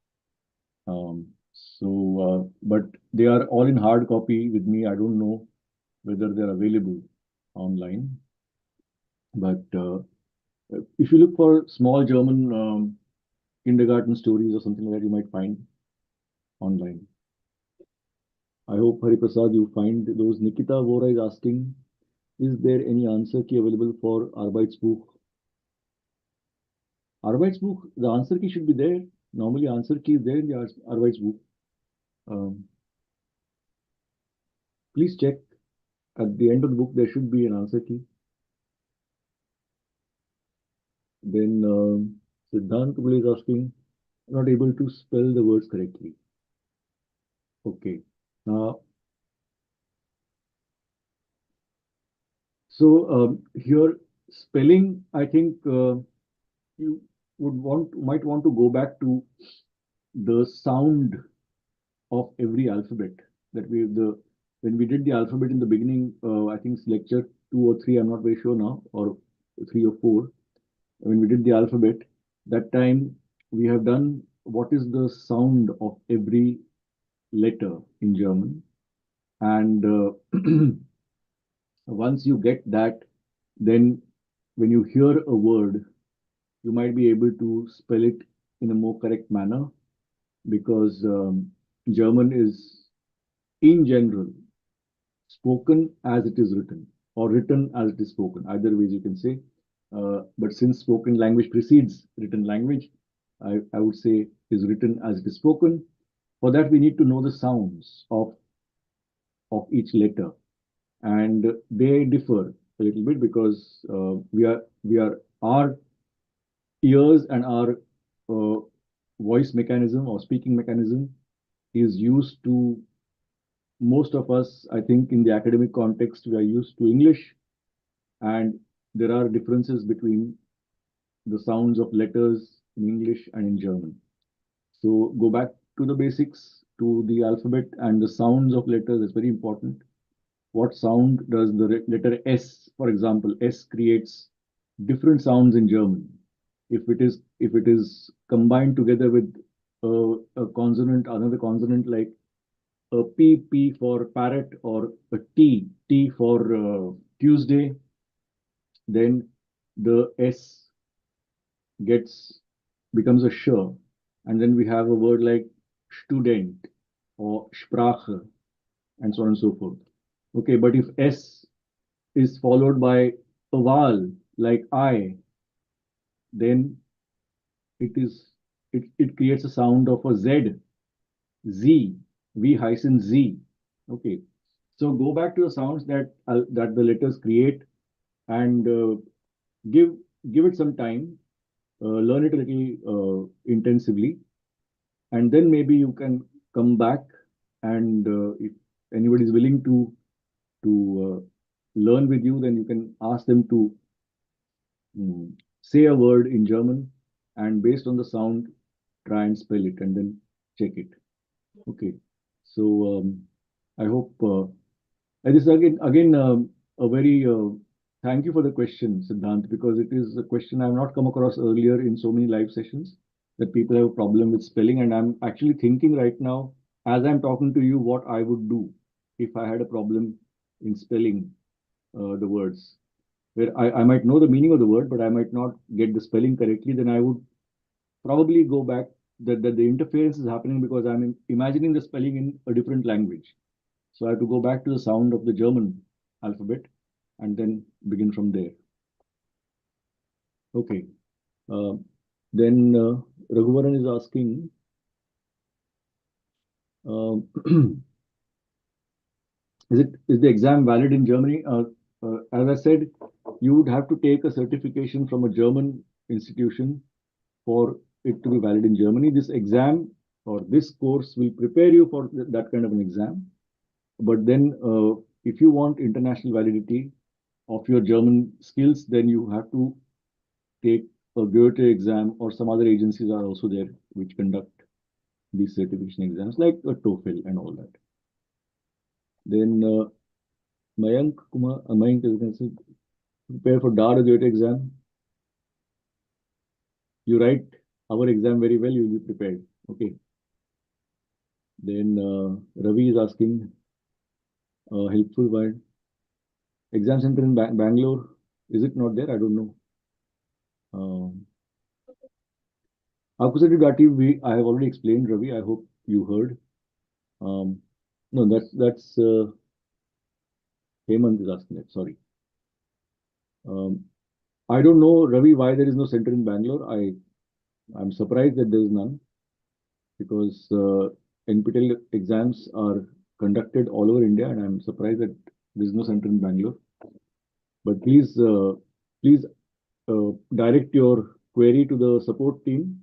[SPEAKER 1] But they are all in hard copy with me. I don't know whether they're available online. But if you look for small German kindergarten stories or something like that, you might find online. I hope, Hari Prasad, you find those. Nikita Vora is asking, is there any answer key available for Arbeitsbuch? Arbeitsbuch, the answer key should be there. Normally, answer key is there in the Arbeitsbuch. Please check. At the end of the book, there should be an answer key. Then Siddhant Kubale is asking, not able to spell the words correctly. Okay. So here, spelling, I think you might want to go back to the sound of every alphabet that when we did the alphabet in the beginning. I think it's lecture 2 or 3. I'm not very sure now, or 3 or 4. When we did the alphabet, that time we have done what is the sound of every letter in German, and once you get that, then when you hear a word, you might be able to spell it in a more correct manner, because German is, in general, spoken as it is written, or written as it is spoken. Either ways you can say. But since spoken language precedes written language, I would say is written as it is spoken. For that, we need to know the sounds of each letter, and they differ a little bit, because our ears and our voice mechanism or speaking mechanism is used to, most of us, I think, in the academic context, we are used to English, and there are differences between the sounds of letters in English and in German. So go back to the basics, to the alphabet and the sounds of letters is very important. What sound does the letter S, for example, S creates different sounds in German. If it is combined together with a consonant, another consonant like a P for parrot, or a T for Tuesday, then the S becomes a sh, and then we have a word like student or Sprache, and so on and so forth. Okay, but if S is followed by a vowel like I, then it creates a sound of a Z, Z, V-Z. Okay, so go back to the sounds that the letters create, and give it some time, learn it a little intensively, and then maybe you can come back, and if anybody is willing to learn with you, then you can ask them to say a word in German, and based on the sound, try and spell it, and then check it. Okay, so I hope this is again a very thank you for the question, Siddhant, because it is a question I've not come across earlier in so many live sessions, that people have a problem with spelling, and I'm actually thinking right now, as I'm talking to you, what I would do if I had a problem in spelling the words, where I might know the meaning of the word, but I might not get the spelling correctly. Then I would probably go back, that the interference is happening because I'm imagining the spelling in a different language. So I have to go back to the sound of the German alphabet and then begin from there. Okay. Then Raghuvaran is asking, is the exam valid in Germany? As I said, you would have to take a certification from a German institution for it to be valid in Germany. This exam or this course will prepare you for that kind of an exam. But then if you want international validity of your German skills, then you have to take a Goethe exam, or some other agencies are also there which conduct these certification exams like a TOEFL and all that. Then Mayank is going to prepare for DAR Goethe exam. You write our exam very well, you will be prepared. Okay. Then Ravi is asking, helpful word. Exam center in Bangalore, is it not there? I don't know. Accusative I have already explained, Ravi. I hope you heard. No, that's Hemant is asking that. Sorry. I don't know, Ravi, why there is no center in Bangalore. I'm surprised that there is none, because NPTEL exams are conducted all over India, and I'm surprised that there is no center in Bangalore. But please direct your query to the support team,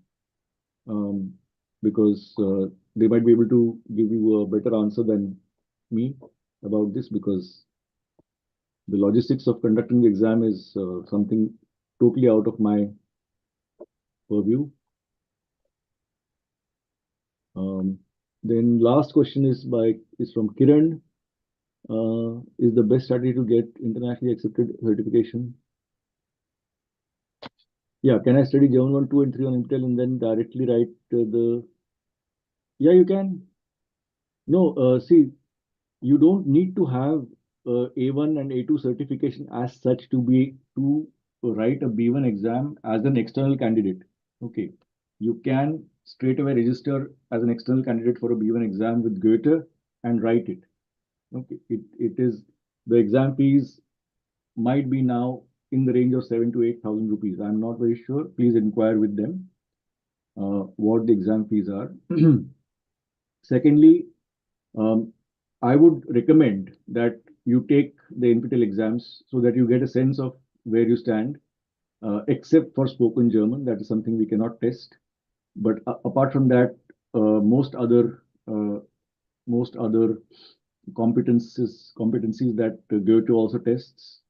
[SPEAKER 1] because they might be able to give you a better answer than me about this, because the logistics of conducting the exam is something totally out of my purview. Then last question is from Kiran. Is the best strategy to get internationally accepted certification? Yeah, can I study German 1, 2, and 3 on NPTEL and then directly write Yeah, you can. No, see, you don't need to have A1 and A2 certification as such to write a B1 exam as an external candidate. Okay, you can straight away register as an external candidate for a B1 exam with Goethe and write it. Okay, it is, the exam fees might be now in the range of 7,000 to 8,000 rupees. I'm not very sure. Please inquire with them what the exam fees are. Secondly, I would recommend that you take the NPTEL exams so that you get a sense of where you stand, except for spoken German. That is something we cannot test. But apart from that, most other competencies that Goethe also tests,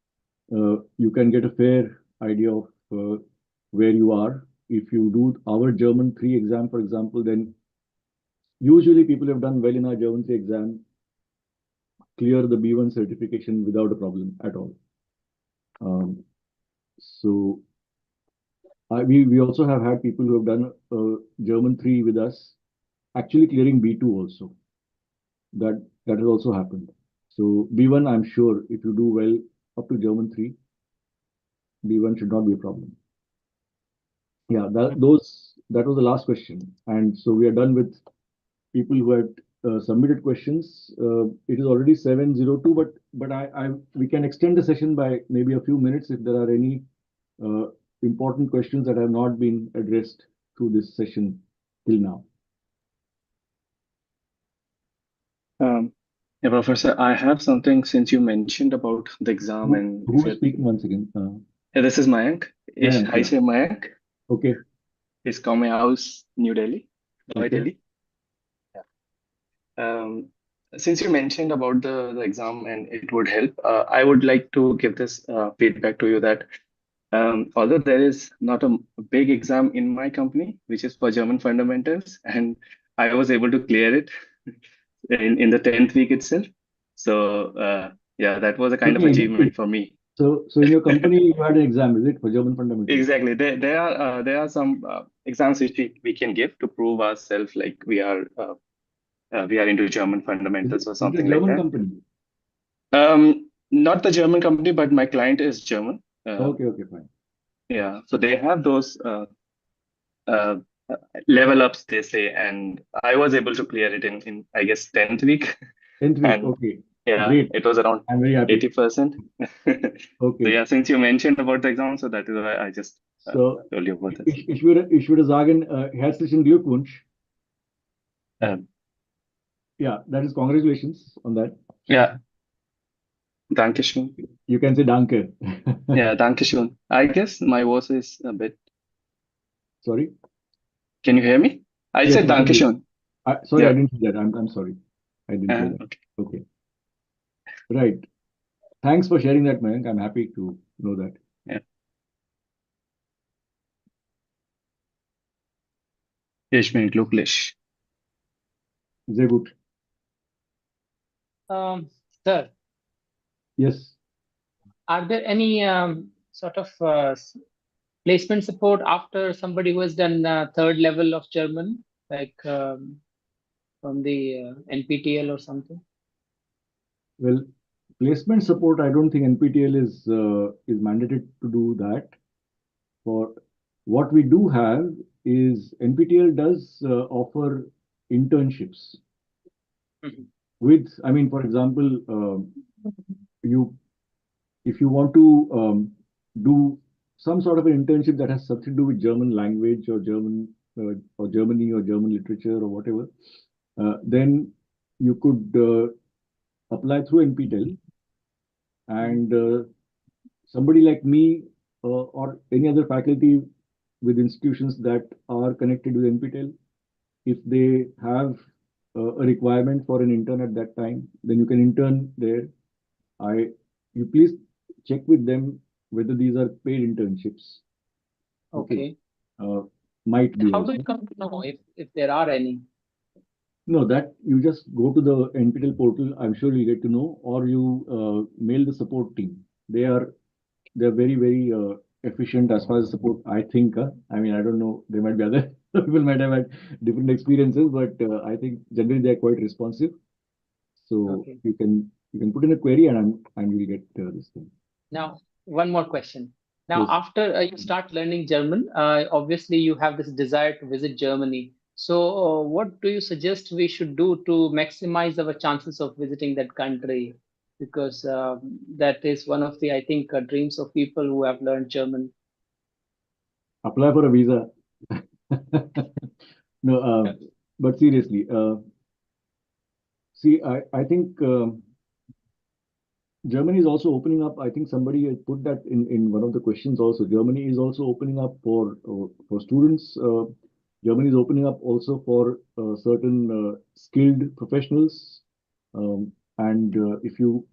[SPEAKER 1] you can get a fair idea of where you are. If you do our German 3 exam, for example, then usually people have done well in our German 3 exam, clear the B1 certification without a problem at all. So we also have had people who have done German 3 with us, actually clearing B2 also. That has also happened. So B1, I'm sure if you do well up to German 3, B1 should not be a problem. Yeah, that was the last question. And so we are done with people who had submitted questions. It is already 7:02, but we can extend the session by maybe a few minutes if there are any important questions that have not been addressed through this session till now.
[SPEAKER 4] Yeah, Professor, I have something since you mentioned about the exam and
[SPEAKER 1] Who is speaking once again?
[SPEAKER 4] yeah, this is Mayank.
[SPEAKER 1] Mayank,
[SPEAKER 4] I say Mayank.
[SPEAKER 1] Okay.
[SPEAKER 4] It's Kame House, New Delhi, New
[SPEAKER 1] Okay.
[SPEAKER 4] Delhi. Yeah. Since you mentioned about the exam and it would help, I would like to give this feedback to you that although there is not a big exam in my company, which is for German fundamentals, and I was able to clear it in the 10th week itself. So yeah, that was a kind of achievement for me.
[SPEAKER 1] So in your company you had an exam, is it, for German fundamentals?
[SPEAKER 4] Exactly. There are some exams which we can give to prove ourselves like we are into German fundamentals or something
[SPEAKER 1] Is it a
[SPEAKER 4] like
[SPEAKER 1] German
[SPEAKER 4] that.
[SPEAKER 1] company?
[SPEAKER 4] Not the German company, but my client is German.
[SPEAKER 1] Okay, fine.
[SPEAKER 4] Yeah, so they have those uh, level ups, they say, and I was able to clear it in I guess 10th week.
[SPEAKER 1] 10th week,
[SPEAKER 4] And
[SPEAKER 1] okay.
[SPEAKER 4] yeah,
[SPEAKER 1] Great.
[SPEAKER 4] it was around
[SPEAKER 1] I'm very happy.
[SPEAKER 4] 80%.
[SPEAKER 1] Okay.
[SPEAKER 4] So yeah, since you mentioned about the exam, so that is why I just
[SPEAKER 1] So
[SPEAKER 4] told you about this.
[SPEAKER 1] ich würde sagen, herzlichen Glückwunsch. Yeah, that is congratulations on that.
[SPEAKER 4] Yeah. Dankeschön.
[SPEAKER 1] You can say danke.
[SPEAKER 4] Yeah, Dankeschön. I guess my voice is a bit.
[SPEAKER 1] Sorry?
[SPEAKER 4] Can you hear me? I
[SPEAKER 1] Yes,
[SPEAKER 4] said
[SPEAKER 1] I can hear you.
[SPEAKER 4] Dankeschön.
[SPEAKER 1] Sorry,
[SPEAKER 4] Yeah.
[SPEAKER 1] I didn't hear that. I'm sorry. I didn't hear that.
[SPEAKER 4] Okay.
[SPEAKER 1] Right. Thanks for sharing that, Mayank. I'm happy to know that.
[SPEAKER 4] Yeah. Ich bin glücklich.
[SPEAKER 1] Sehr gut.
[SPEAKER 5] Sir,
[SPEAKER 1] Yes.
[SPEAKER 5] are there any sort of placement support after somebody who has done third level of German, like from the NPTEL or something?
[SPEAKER 1] Well, placement support, I don't think NPTEL is mandated to do that. For what we do have is NPTEL does offer internships. With, I mean, for example, if you want to do some sort of an internship that has something to do with German language or German or Germany or German literature or whatever, then you could apply through NPTEL, and somebody like me or any other faculty with institutions that are connected with NPTEL, if they have a requirement for an intern at that time, then you can intern there. You please check with them whether these are paid internships.
[SPEAKER 5] Okay.
[SPEAKER 1] Might be.
[SPEAKER 5] How
[SPEAKER 1] also.
[SPEAKER 5] do you come to know if there are any?
[SPEAKER 1] No, that you just go to the NPTEL portal. I'm sure you'll get to know, or you mail the support team. They're very efficient as far as support. I think. I mean, I don't know. There might be other people might have had different experiences, but I think generally they're quite responsive. So
[SPEAKER 5] Okay.
[SPEAKER 1] you can put in a query and you'll get this thing.
[SPEAKER 5] Now, one more question. Now,
[SPEAKER 1] Yes.
[SPEAKER 5] after you start learning German, obviously you have this desire to visit Germany. So, what do you suggest we should do to maximize our chances of visiting that country? Because that is one of the, I think, dreams of people who have learned German.
[SPEAKER 1] Apply for a visa. No, but seriously, see, I think Germany is also opening up. I think somebody had put that in one of the questions also. Germany is also opening up for students. Germany is opening up also for certain skilled professionals. And if you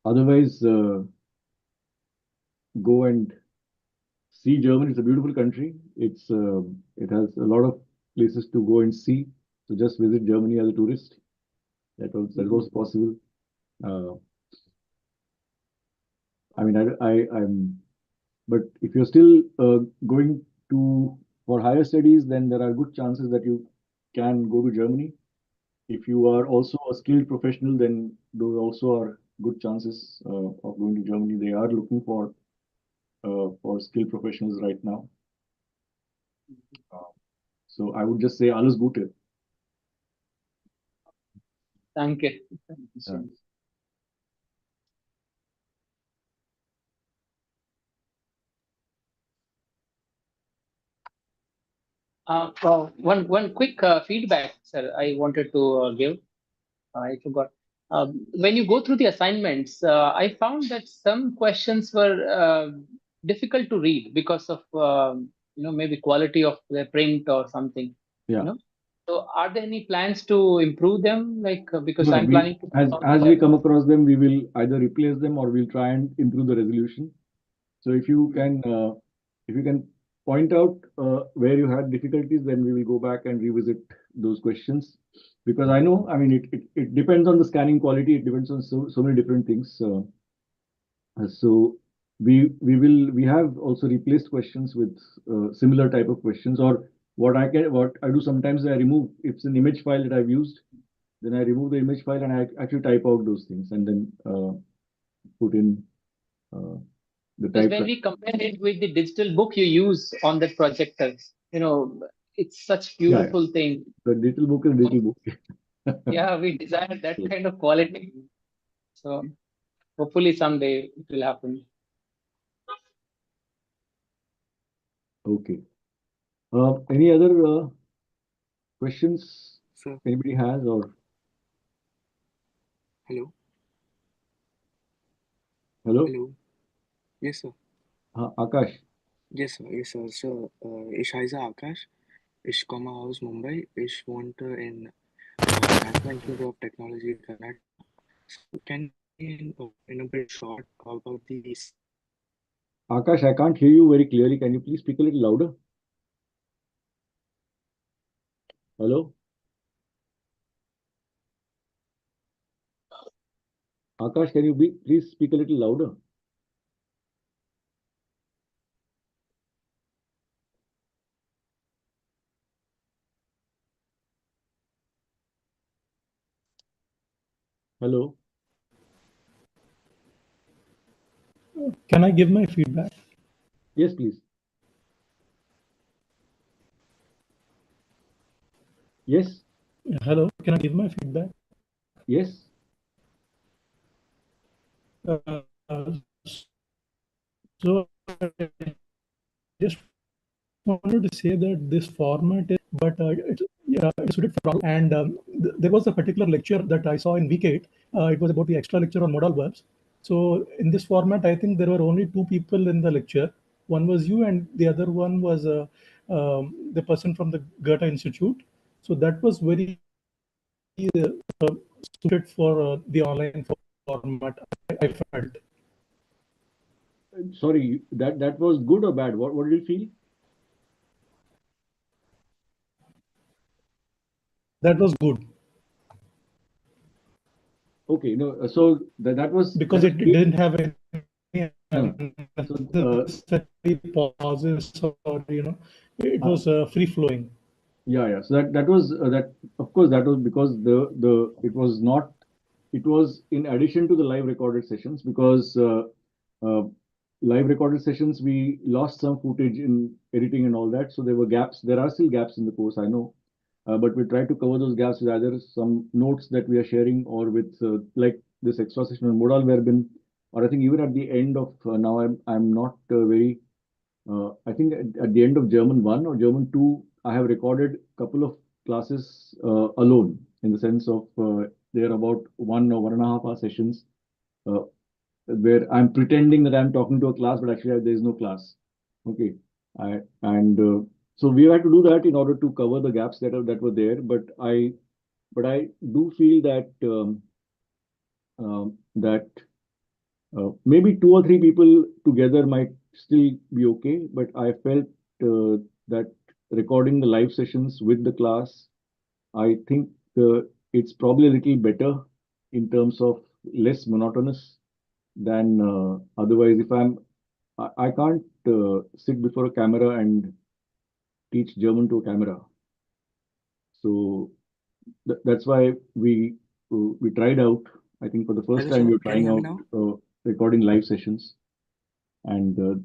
[SPEAKER 1] otherwise go and see Germany. It's a beautiful country. It has a lot of places to go and see. So just visit Germany as a tourist. That was possible. I mean, I'm. But if you're still going for higher studies, then there are good chances that you can go to Germany. If you are also a skilled professional, then those also are good chances of going to Germany. They are looking for skilled professionals right now. So I would just say alles Gute.
[SPEAKER 5] Thank you.
[SPEAKER 1] Yeah.
[SPEAKER 5] One quick feedback, sir, I wanted to give. I forgot. When you go through the assignments, I found that some questions were difficult to read because of maybe quality of the print or something.
[SPEAKER 1] Yeah.
[SPEAKER 5] So are there any plans to improve them? Because
[SPEAKER 1] No,
[SPEAKER 5] I'm planning to
[SPEAKER 1] as we come across them, we will either replace them or we'll try and improve the resolution. So if you can point out where you had difficulties, then we will go back and revisit those questions. Because I know, I mean, it depends on the scanning quality. It depends on so many different things. So we have also replaced questions with similar type of questions. Or what I do sometimes, I remove, if it's an image file that I've used, then I remove the image file and I actually type out those things and then put in the
[SPEAKER 5] Because
[SPEAKER 1] type.
[SPEAKER 5] when we compare it with the digital book you use on that projector, it's such beautiful thing.
[SPEAKER 1] The digital book is digital book.
[SPEAKER 5] Yeah, we desire that kind of quality. So hopefully someday it will happen.
[SPEAKER 1] Okay. Any other questions
[SPEAKER 6] Sir,
[SPEAKER 1] anybody has or?
[SPEAKER 6] hello?
[SPEAKER 1] Hello?
[SPEAKER 6] Hello? Yes, sir.
[SPEAKER 1] Akash.
[SPEAKER 6] Yes, sir. Yes, sir. So, ich heiße Akash. Ich komme aus Mumbai. Ich wohne in National Institute of Technology, Karnataka. So, can you in a bit short about the
[SPEAKER 1] Akash, I can't hear you very clearly. Can you please speak a little louder? Hello? Akash, can you please speak a little louder? Hello?
[SPEAKER 8] Can I give my feedback?
[SPEAKER 1] Yes, please. Yes?
[SPEAKER 8] Hello, can I give my feedback?
[SPEAKER 1] Yes?
[SPEAKER 8] So I just wanted to say that this format is, but it's suited for all. And there was a particular lecture that I saw in week 8. It was about the extra lecture on modal verbs. So in this format, I think there were only 2 people in the lecture. One was you, and the other one was the person from the Goethe Institute. So that was very suited for the online format, I felt.
[SPEAKER 1] Sorry, that was good or bad? What did you feel?
[SPEAKER 8] That was good.
[SPEAKER 1] Okay, no, so that was
[SPEAKER 8] because it didn't have any pauses or it was free flowing.
[SPEAKER 1] Yeah. So that was that. Of course, that was because it was in addition to the live recorded sessions, because live recorded sessions we lost some footage in editing and all that, so there were gaps. There are still gaps in the course, I know, but we try to cover those gaps with either some notes that we are sharing or with like this extra session on modal verbin, or I think even at the end of now I'm not very I think at the end of German 1 or German 2, I have recorded a couple of classes alone, in the sense of they're about 1 or 1.5 hour sessions where I'm pretending that I'm talking to a class, but actually there's no class. Okay. So we had to do that in order to cover the gaps that were there. But I do feel that that Maybe 2 or 3 people together might still be okay, but I felt that recording the live sessions with the class, I think it's probably a little better in terms of less monotonous than otherwise. If I can't sit before a camera and teach German to a camera. So that's why we tried out. I think for the first
[SPEAKER 6] Hello,
[SPEAKER 1] time we
[SPEAKER 6] sir.
[SPEAKER 1] were
[SPEAKER 6] Can you
[SPEAKER 1] trying
[SPEAKER 6] hear me
[SPEAKER 1] out
[SPEAKER 6] now?
[SPEAKER 1] recording live sessions, and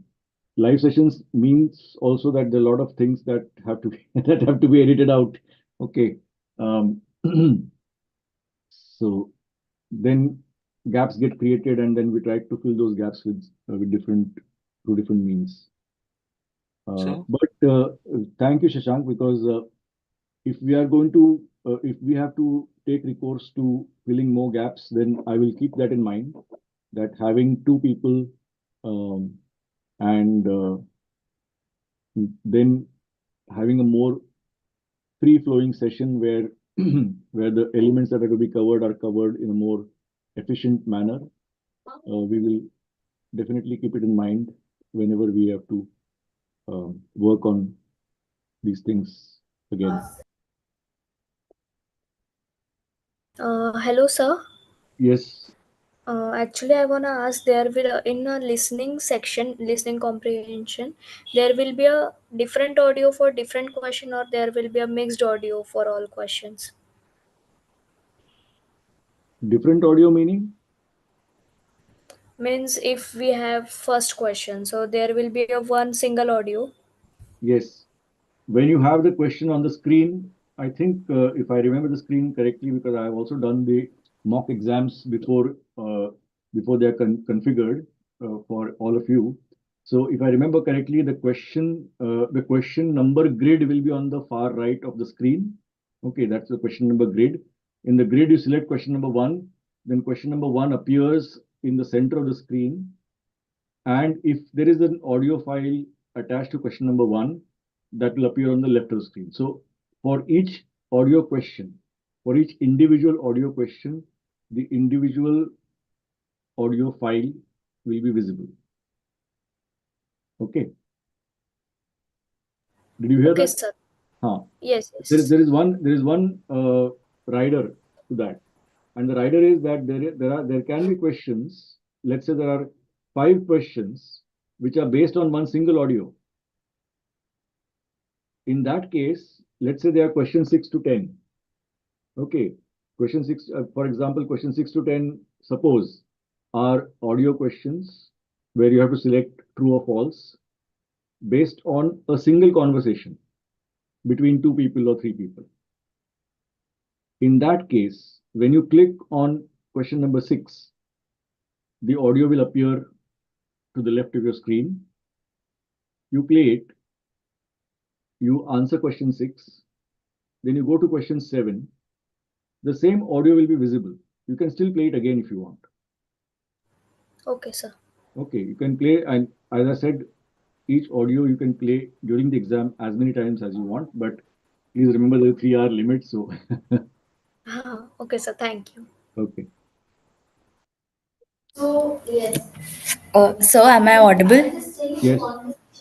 [SPEAKER 1] live sessions means also that there are a lot of things that have to be that have to be edited out. Okay, um, so then gaps get created, and then we try to fill those gaps with different through different means.
[SPEAKER 6] Sir?
[SPEAKER 1] But thank you, Shashank, because if we are going to if we have to take recourse to filling more gaps, then I will keep that in mind, that having 2 people um, and then having a more free flowing session where where the elements that are to be covered are covered in a more efficient manner. We will definitely keep it in mind whenever we have to work on these things again.
[SPEAKER 2] Hello, sir.
[SPEAKER 1] Yes.
[SPEAKER 2] Actually, I wanna ask, there will in a listening section, listening comprehension, there will be a different audio for different question, or there will be a mixed audio for all questions.
[SPEAKER 1] Different audio meaning?
[SPEAKER 2] Means if we have first question, so there will be a one single audio.
[SPEAKER 1] Yes. When you have the question on the screen, I think if I remember the screen correctly, because I have also done the mock exams before they are configured for all of you. So if I remember correctly, the question number grid will be on the far right of the screen. Okay, that's the question number grid. In the grid, you select question number 1, then question number 1 appears in the center of the screen. And if there is an audio file attached to question number 1, that will appear on the left of the screen. So for each audio question, for each individual audio question, the individual audio file will be visible. Okay. Did you hear
[SPEAKER 2] Okay,
[SPEAKER 1] that?
[SPEAKER 2] sir.
[SPEAKER 1] Huh.
[SPEAKER 2] Yes,
[SPEAKER 1] There
[SPEAKER 2] yes.
[SPEAKER 1] is one rider to that, and the rider is that there can be questions. Let's say there are 5 questions which are based on one single audio. In that case, let's say there are questions 6 to 10. Okay, question 6, for example, question 6 to 10, suppose, are audio questions where you have to select true or false based on a single conversation between 2 people or 3 people. In that case, when you click on question number 6, the audio will appear to the left of your screen. You play it, you answer question 6, then you go to question 7. The same audio will be visible. You can still play it again if you want.
[SPEAKER 2] Okay, sir.
[SPEAKER 1] Okay, you can play, and as I said, each audio you can play during the exam as many times as you want, but please remember the 3-hour limit. So,
[SPEAKER 2] Okay, sir. Thank you.
[SPEAKER 1] okay.
[SPEAKER 9] So, yes. So, am I audible?
[SPEAKER 1] Yes.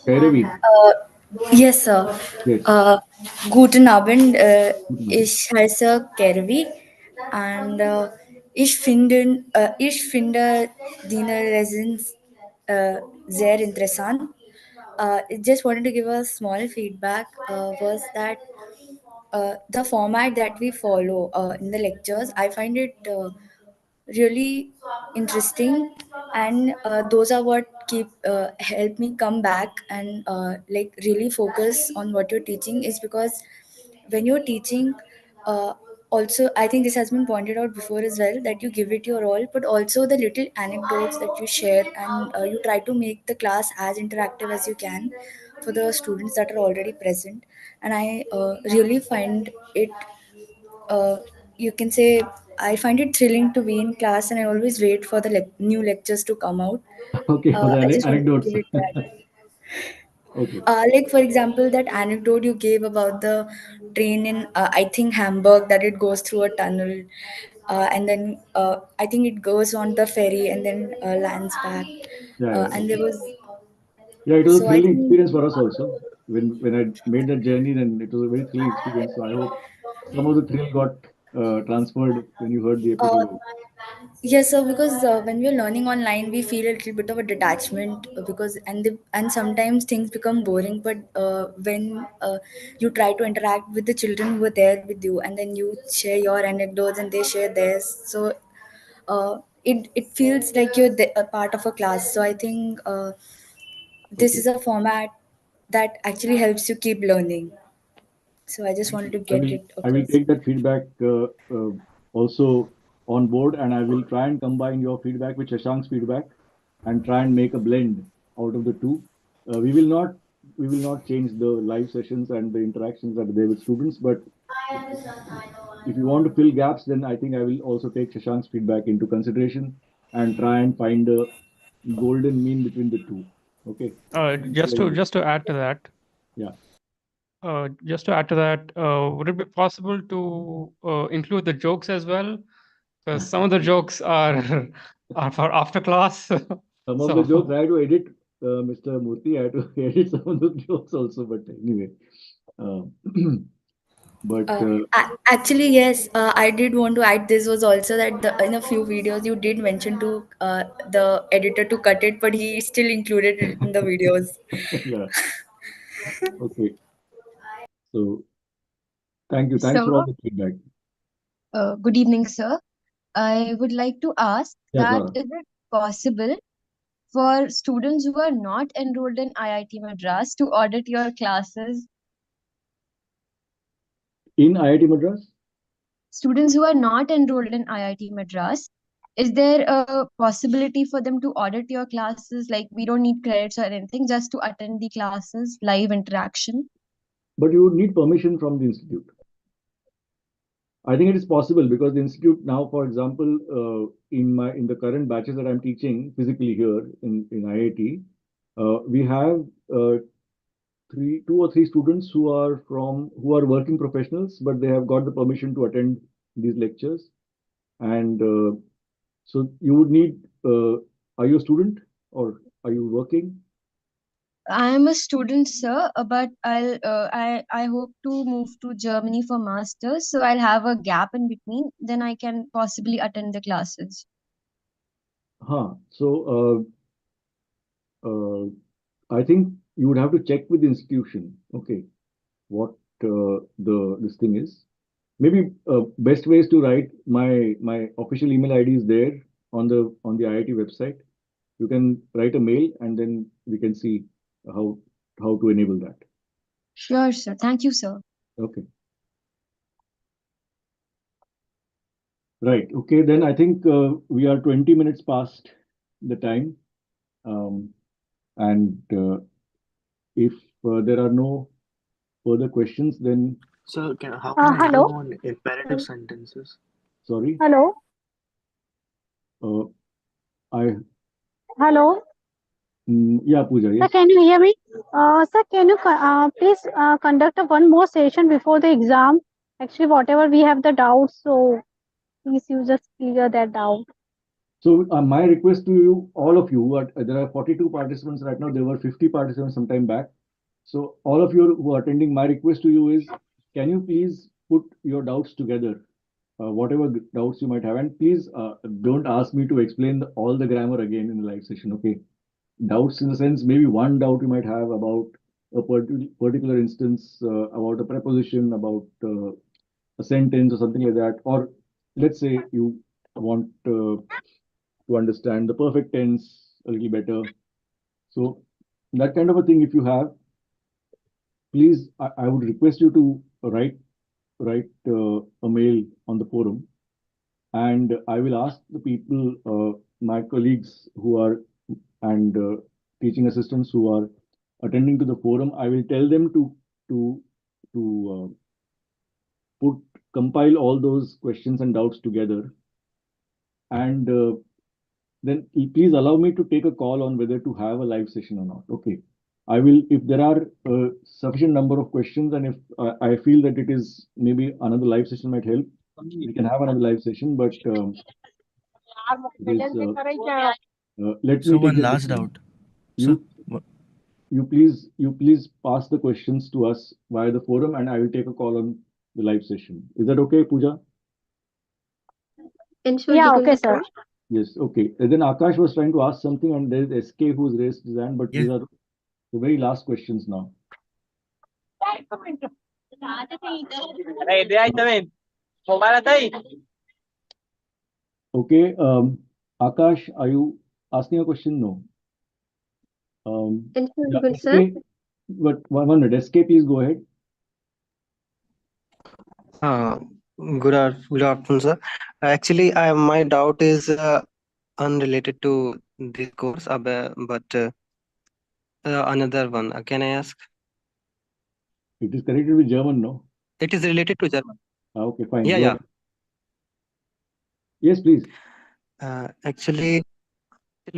[SPEAKER 1] Kairavi.
[SPEAKER 9] Yes, sir.
[SPEAKER 1] Yes.
[SPEAKER 9] Guten Abend.
[SPEAKER 1] Good morning.
[SPEAKER 9] Ich heiße Kervi und ich finde deine Lessons sehr interessant. I just wanted to give a small feedback. Was that the format that we follow in the lectures? I find it really interesting, and those are what keep help me come back and like really focus on what you're teaching, is because when you're teaching, also I think this has been pointed out before as well, that you give it your all, but also the little anecdotes that you share, and you try to make the class as interactive as you can for the students that are already present. And I really find it, uh, you can say, I find it thrilling to be in class, and I always wait for the new lectures to come out.
[SPEAKER 1] Okay, for the
[SPEAKER 9] I just wanted to
[SPEAKER 1] anecdotes.
[SPEAKER 9] give it that.
[SPEAKER 1] Okay.
[SPEAKER 9] Like for example, that anecdote you gave about the train in I think Hamburg, that it goes through a tunnel. and then I think it goes on the ferry and then lands back.
[SPEAKER 1] Yeah,
[SPEAKER 9] And there was
[SPEAKER 1] yeah, it was a
[SPEAKER 9] so I
[SPEAKER 1] thrilling
[SPEAKER 9] think
[SPEAKER 1] experience for us also. When I made that journey, then it was a very thrilling experience. So I hope some of the thrill got transferred when you heard the episode.
[SPEAKER 9] yes, so because when we're learning online, we feel a little bit of a detachment because and sometimes things become boring. But when you try to interact with the children who are there with you, and then you share your anecdotes and they share theirs, so it feels like you're a part of a class. So I think this
[SPEAKER 1] Okay.
[SPEAKER 9] is a format that actually helps you keep learning. So I just
[SPEAKER 1] Thank
[SPEAKER 9] wanted
[SPEAKER 1] you.
[SPEAKER 9] to get it
[SPEAKER 1] I will
[SPEAKER 9] across.
[SPEAKER 1] take that feedback also on board, and I will try and combine your feedback with Shashank's feedback and try and make a blend out of the two. We will not change the live sessions and the interactions that are there with students, but if you want to fill gaps, then I think I will also take Shashank's feedback into consideration and try and find a golden mean between the two. Okay.
[SPEAKER 10] Just to add to that,
[SPEAKER 1] Yeah.
[SPEAKER 10] would it be possible to include the jokes as well? Because some of the jokes are are for after class.
[SPEAKER 1] Some of the jokes I had to edit, Mr. Murthy. I had to edit some of the jokes also. But anyway, uh, but
[SPEAKER 9] Actually, yes, I did want to add this was also that in a few videos you did mention to the editor to cut it, but he still included it in the videos.
[SPEAKER 1] yeah, okay. So thank you. Thanks
[SPEAKER 11] So,
[SPEAKER 1] for all the feedback.
[SPEAKER 11] good evening, sir. I would like to ask
[SPEAKER 1] Yeah,
[SPEAKER 11] that
[SPEAKER 1] Clara.
[SPEAKER 11] is it possible for students who are not enrolled in IIT Madras to audit your classes?
[SPEAKER 1] In IIT Madras?
[SPEAKER 11] Students who are not enrolled in IIT Madras, is there a possibility for them to audit your classes? Like, we don't need credits or anything, just to attend the classes, live interaction?
[SPEAKER 1] But you would need permission from the institute. I think it is possible because the institute now, for example, in the current batches that I'm teaching physically here in IIT, we have two or three students who are working professionals, but they have got the permission to attend these lectures. And so you would need. Are you a student or are you working?
[SPEAKER 11] I am a student, sir, but I hope to move to Germany for masters, so I'll have a gap in between. Then I can possibly attend the classes.
[SPEAKER 1] Huh. So I think you would have to check with the institution. Okay, what this thing is. Maybe best way is to write my official email ID is there on the IIT website. You can write a mail and then we can see how to enable that.
[SPEAKER 11] Sure, sir. Thank you, sir.
[SPEAKER 1] Okay. Right. Okay. Then I think we are 20 minutes past the time. And if there are no further questions, then
[SPEAKER 6] So how can I
[SPEAKER 3] Hello.
[SPEAKER 6] improve on imperative sentences?
[SPEAKER 1] sorry.
[SPEAKER 3] Hello.
[SPEAKER 1] I
[SPEAKER 3] Hello.
[SPEAKER 1] Yeah, Pooja.
[SPEAKER 3] Sir,
[SPEAKER 1] Yes.
[SPEAKER 3] can you hear me? Sir, can you please conduct one more session before the exam? Actually, whatever we have the doubts, so please you just clear that doubt.
[SPEAKER 1] So my request to you, all of you, there are 42 participants right now. There were 50 participants some time back. So all of you who are attending, my request to you is, can you please put your doubts together, whatever doubts you might have, and please don't ask me to explain all the grammar again in the live session. Okay, doubts in the sense maybe one doubt you might have about a particular instance, about a preposition, about a sentence or something like that, or let's say you want to understand the perfect tense a little better. So that kind of a thing, if you have, please, I would request you to write a mail on the forum, and I will ask the people, my colleagues who are and teaching assistants who are attending to the forum. I will tell them to put compile all those questions and doubts together, and then please allow me to take a call on whether to have a live session or not. Okay. I will, if there are sufficient number of questions and if I feel that it is maybe another live session might help, we can have another live session, but let
[SPEAKER 12] So
[SPEAKER 1] me take
[SPEAKER 12] one
[SPEAKER 1] the
[SPEAKER 12] last
[SPEAKER 1] question.
[SPEAKER 12] doubt. So
[SPEAKER 1] You please pass the questions to us via the forum, and I will take a call on the live session. Is that okay, Pooja?
[SPEAKER 11] Yeah,
[SPEAKER 3] okay, sir.
[SPEAKER 1] Yes, okay. And then Akash was trying to ask something, and there is SK who's raised his hand, but these are the very last questions now. Okay, Akash, are you asking a question? No. Yeah, SK, but one minute. SK, please go ahead.
[SPEAKER 13] Good afternoon, sir. Actually, my doubt is unrelated to this course, but another one. Can I ask?
[SPEAKER 1] It is connected with German, no?
[SPEAKER 13] It is related to German.
[SPEAKER 1] Okay, fine.
[SPEAKER 13] Yeah,
[SPEAKER 1] Go
[SPEAKER 13] yeah.
[SPEAKER 1] ahead. Yes, please.
[SPEAKER 13] Actually,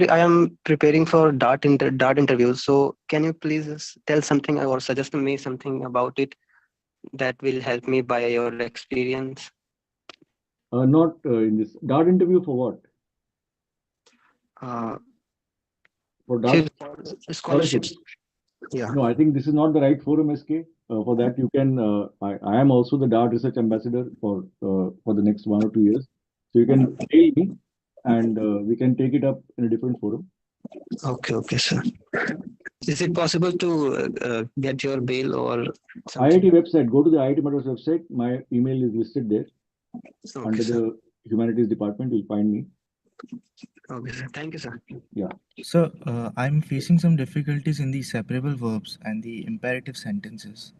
[SPEAKER 13] I am preparing for DART interviews. So, can you please tell something or suggest me something about it that will help me by your experience?
[SPEAKER 1] Not in this DART interview for what? For DART
[SPEAKER 13] Scholarships. Yeah.
[SPEAKER 1] No, I think this is not the right forum, SK. For that, you can. I am also the DART research ambassador for the next 1 or 2 years. So you can mail me, and we can take it up in a different forum.
[SPEAKER 13] Okay, sir. Is it possible to get your mail or something?
[SPEAKER 1] IIT website. Go to the IIT Madras website. My email is listed there.
[SPEAKER 13] Okay,
[SPEAKER 1] under
[SPEAKER 13] sir.
[SPEAKER 1] the humanities department. You'll find me.
[SPEAKER 13] Okay, sir. Thank you, sir.
[SPEAKER 1] Yeah.
[SPEAKER 12] So I'm facing some difficulties in the separable verbs and the imperative sentences.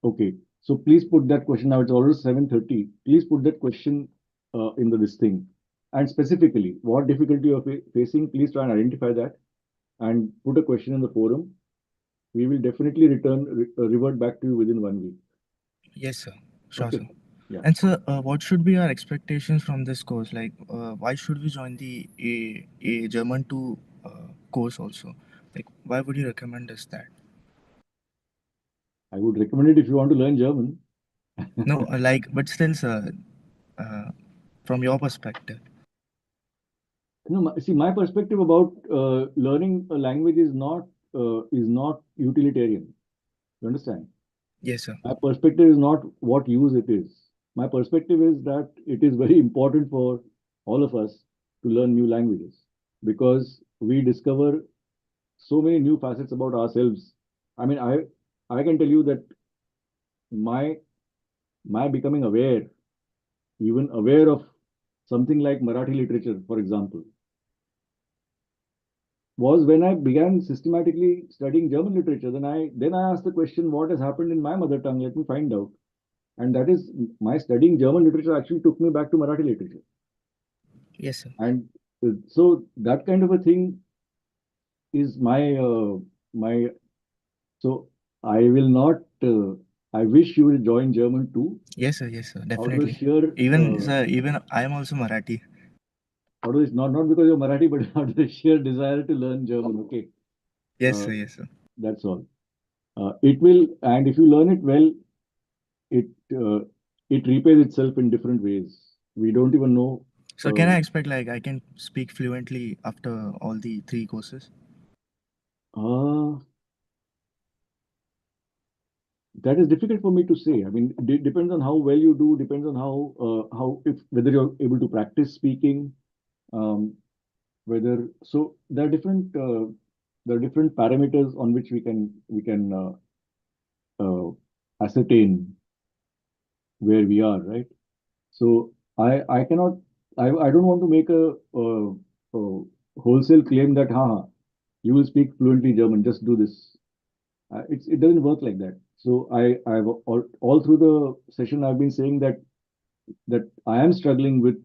[SPEAKER 1] Okay. So please put that question. Now it's already 7:30. Please put that question in this thing. And specifically, what difficulty you're facing, please try and identify that and put a question in the forum. We will definitely revert back to you within 1 week.
[SPEAKER 12] Yes, sir. Sure,
[SPEAKER 1] Okay.
[SPEAKER 12] sir.
[SPEAKER 1] Yeah.
[SPEAKER 12] And sir, what should be our expectations from this course? Like, why should we join the a German 2 course also? Like, why would you recommend us that?
[SPEAKER 1] I would recommend it if you want to learn German.
[SPEAKER 12] No, but still, sir, from your perspective.
[SPEAKER 1] No, see, my perspective about learning a language is not utilitarian. You understand?
[SPEAKER 12] Yes, sir.
[SPEAKER 1] My perspective is not what use it is. My perspective is that it is very important for all of us to learn new languages because we discover so many new facets about ourselves. I mean, I can tell you that my becoming aware, even aware of something like Marathi literature, for example, was when I began systematically studying German literature. Then I asked the question, what has happened in my mother tongue? Let me find out. And that is my studying German literature actually took me back to Marathi literature.
[SPEAKER 12] Yes, sir.
[SPEAKER 1] And so that kind of a thing is my. So I will not. I wish you will join German too.
[SPEAKER 12] Yes, sir. Yes, sir.
[SPEAKER 1] Out of the
[SPEAKER 12] Definitely.
[SPEAKER 1] sheer,
[SPEAKER 12] Even I am also Marathi.
[SPEAKER 1] out of this, not because you're Marathi, but out of the sheer desire to learn German. Okay.
[SPEAKER 12] Yes, sir. Yes, sir.
[SPEAKER 1] That's all. It will, and if you learn it well, it repays itself in different ways. We don't even know.
[SPEAKER 12] So can I expect like I can speak fluently after all the 3 courses?
[SPEAKER 1] That is difficult for me to say. I mean, it depends on how well you do. Depends on whether you're able to practice speaking. Whether so there are different parameters on which we can ascertain where we are, right? So I cannot. I don't want to make a wholesale claim that you will speak fluently German. Just do this. It doesn't work like that. So I've all through the session I've been saying that I am struggling with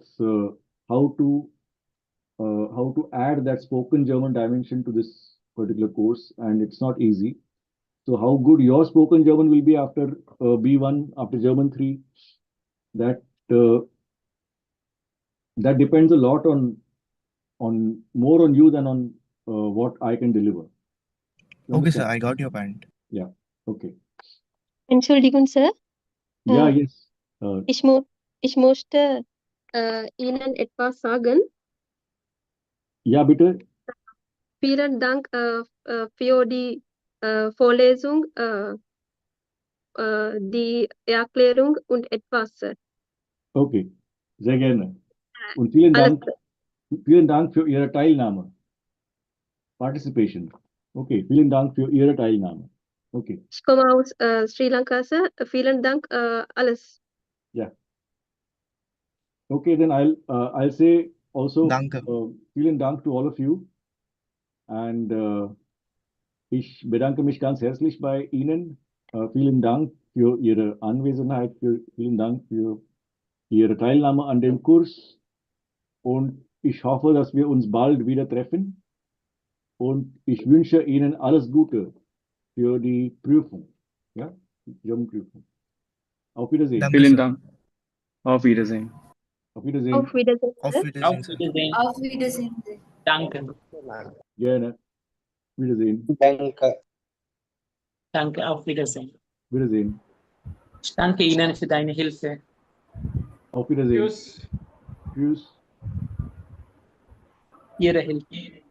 [SPEAKER 1] how to add that spoken German dimension to this particular course, and it's not easy. So how good your spoken German will be after B1, after German 3, that depends a lot on more on you than on what I can deliver.
[SPEAKER 12] Okay, sir, I got your point.
[SPEAKER 1] Yeah. Okay.
[SPEAKER 11] Entschuldigung, sir.
[SPEAKER 1] Yeah, yes.
[SPEAKER 11] Ich muss
[SPEAKER 14] Ich möchte Ihnen etwas sagen.
[SPEAKER 1] Ja, bitte.
[SPEAKER 14] Vielen Dank für die Vorlesung, die Erklärung und etwas.
[SPEAKER 1] Okay, sehr gerne. Und vielen
[SPEAKER 14] Alles
[SPEAKER 1] Dank für Ihre Teilnahme. Participation. Okay, vielen Dank für Ihre Teilnahme. Okay.
[SPEAKER 14] Ich komme aus Sri Lanka, sir. Vielen Dank, alles.
[SPEAKER 1] Yeah. Okay, then I'll say also
[SPEAKER 12] Danke.
[SPEAKER 1] vielen Dank to all of you. And ich bedanke mich ganz herzlich bei Ihnen. Vielen Dank für Ihre Anwesenheit. Vielen Dank für Ihre Teilnahme an dem Kurs. Und ich hoffe, dass wir uns bald wieder treffen. Und ich wünsche Ihnen alles Gute für die Prüfung. Ja, die Prüfung. Auf Wiedersehen.
[SPEAKER 12] Danke,
[SPEAKER 4] Vielen
[SPEAKER 12] sir.
[SPEAKER 4] Dank. Auf Wiedersehen.
[SPEAKER 1] Auf Wiedersehen.
[SPEAKER 14] Auf Wiedersehen.
[SPEAKER 12] Auf
[SPEAKER 14] sir.
[SPEAKER 12] Wiedersehen, sir.
[SPEAKER 9] Auf Wiedersehen.
[SPEAKER 15] Danke.
[SPEAKER 1] Gerne. Wiedersehen.
[SPEAKER 15] Danke. Danke, auf Wiedersehen.
[SPEAKER 1] Wiedersehen.
[SPEAKER 15] Ich danke Ihnen für deine Hilfe.
[SPEAKER 1] Auf Wiedersehen.
[SPEAKER 10] Tschüss.
[SPEAKER 1] Tschüss.
[SPEAKER 15] Ihre Hilfe.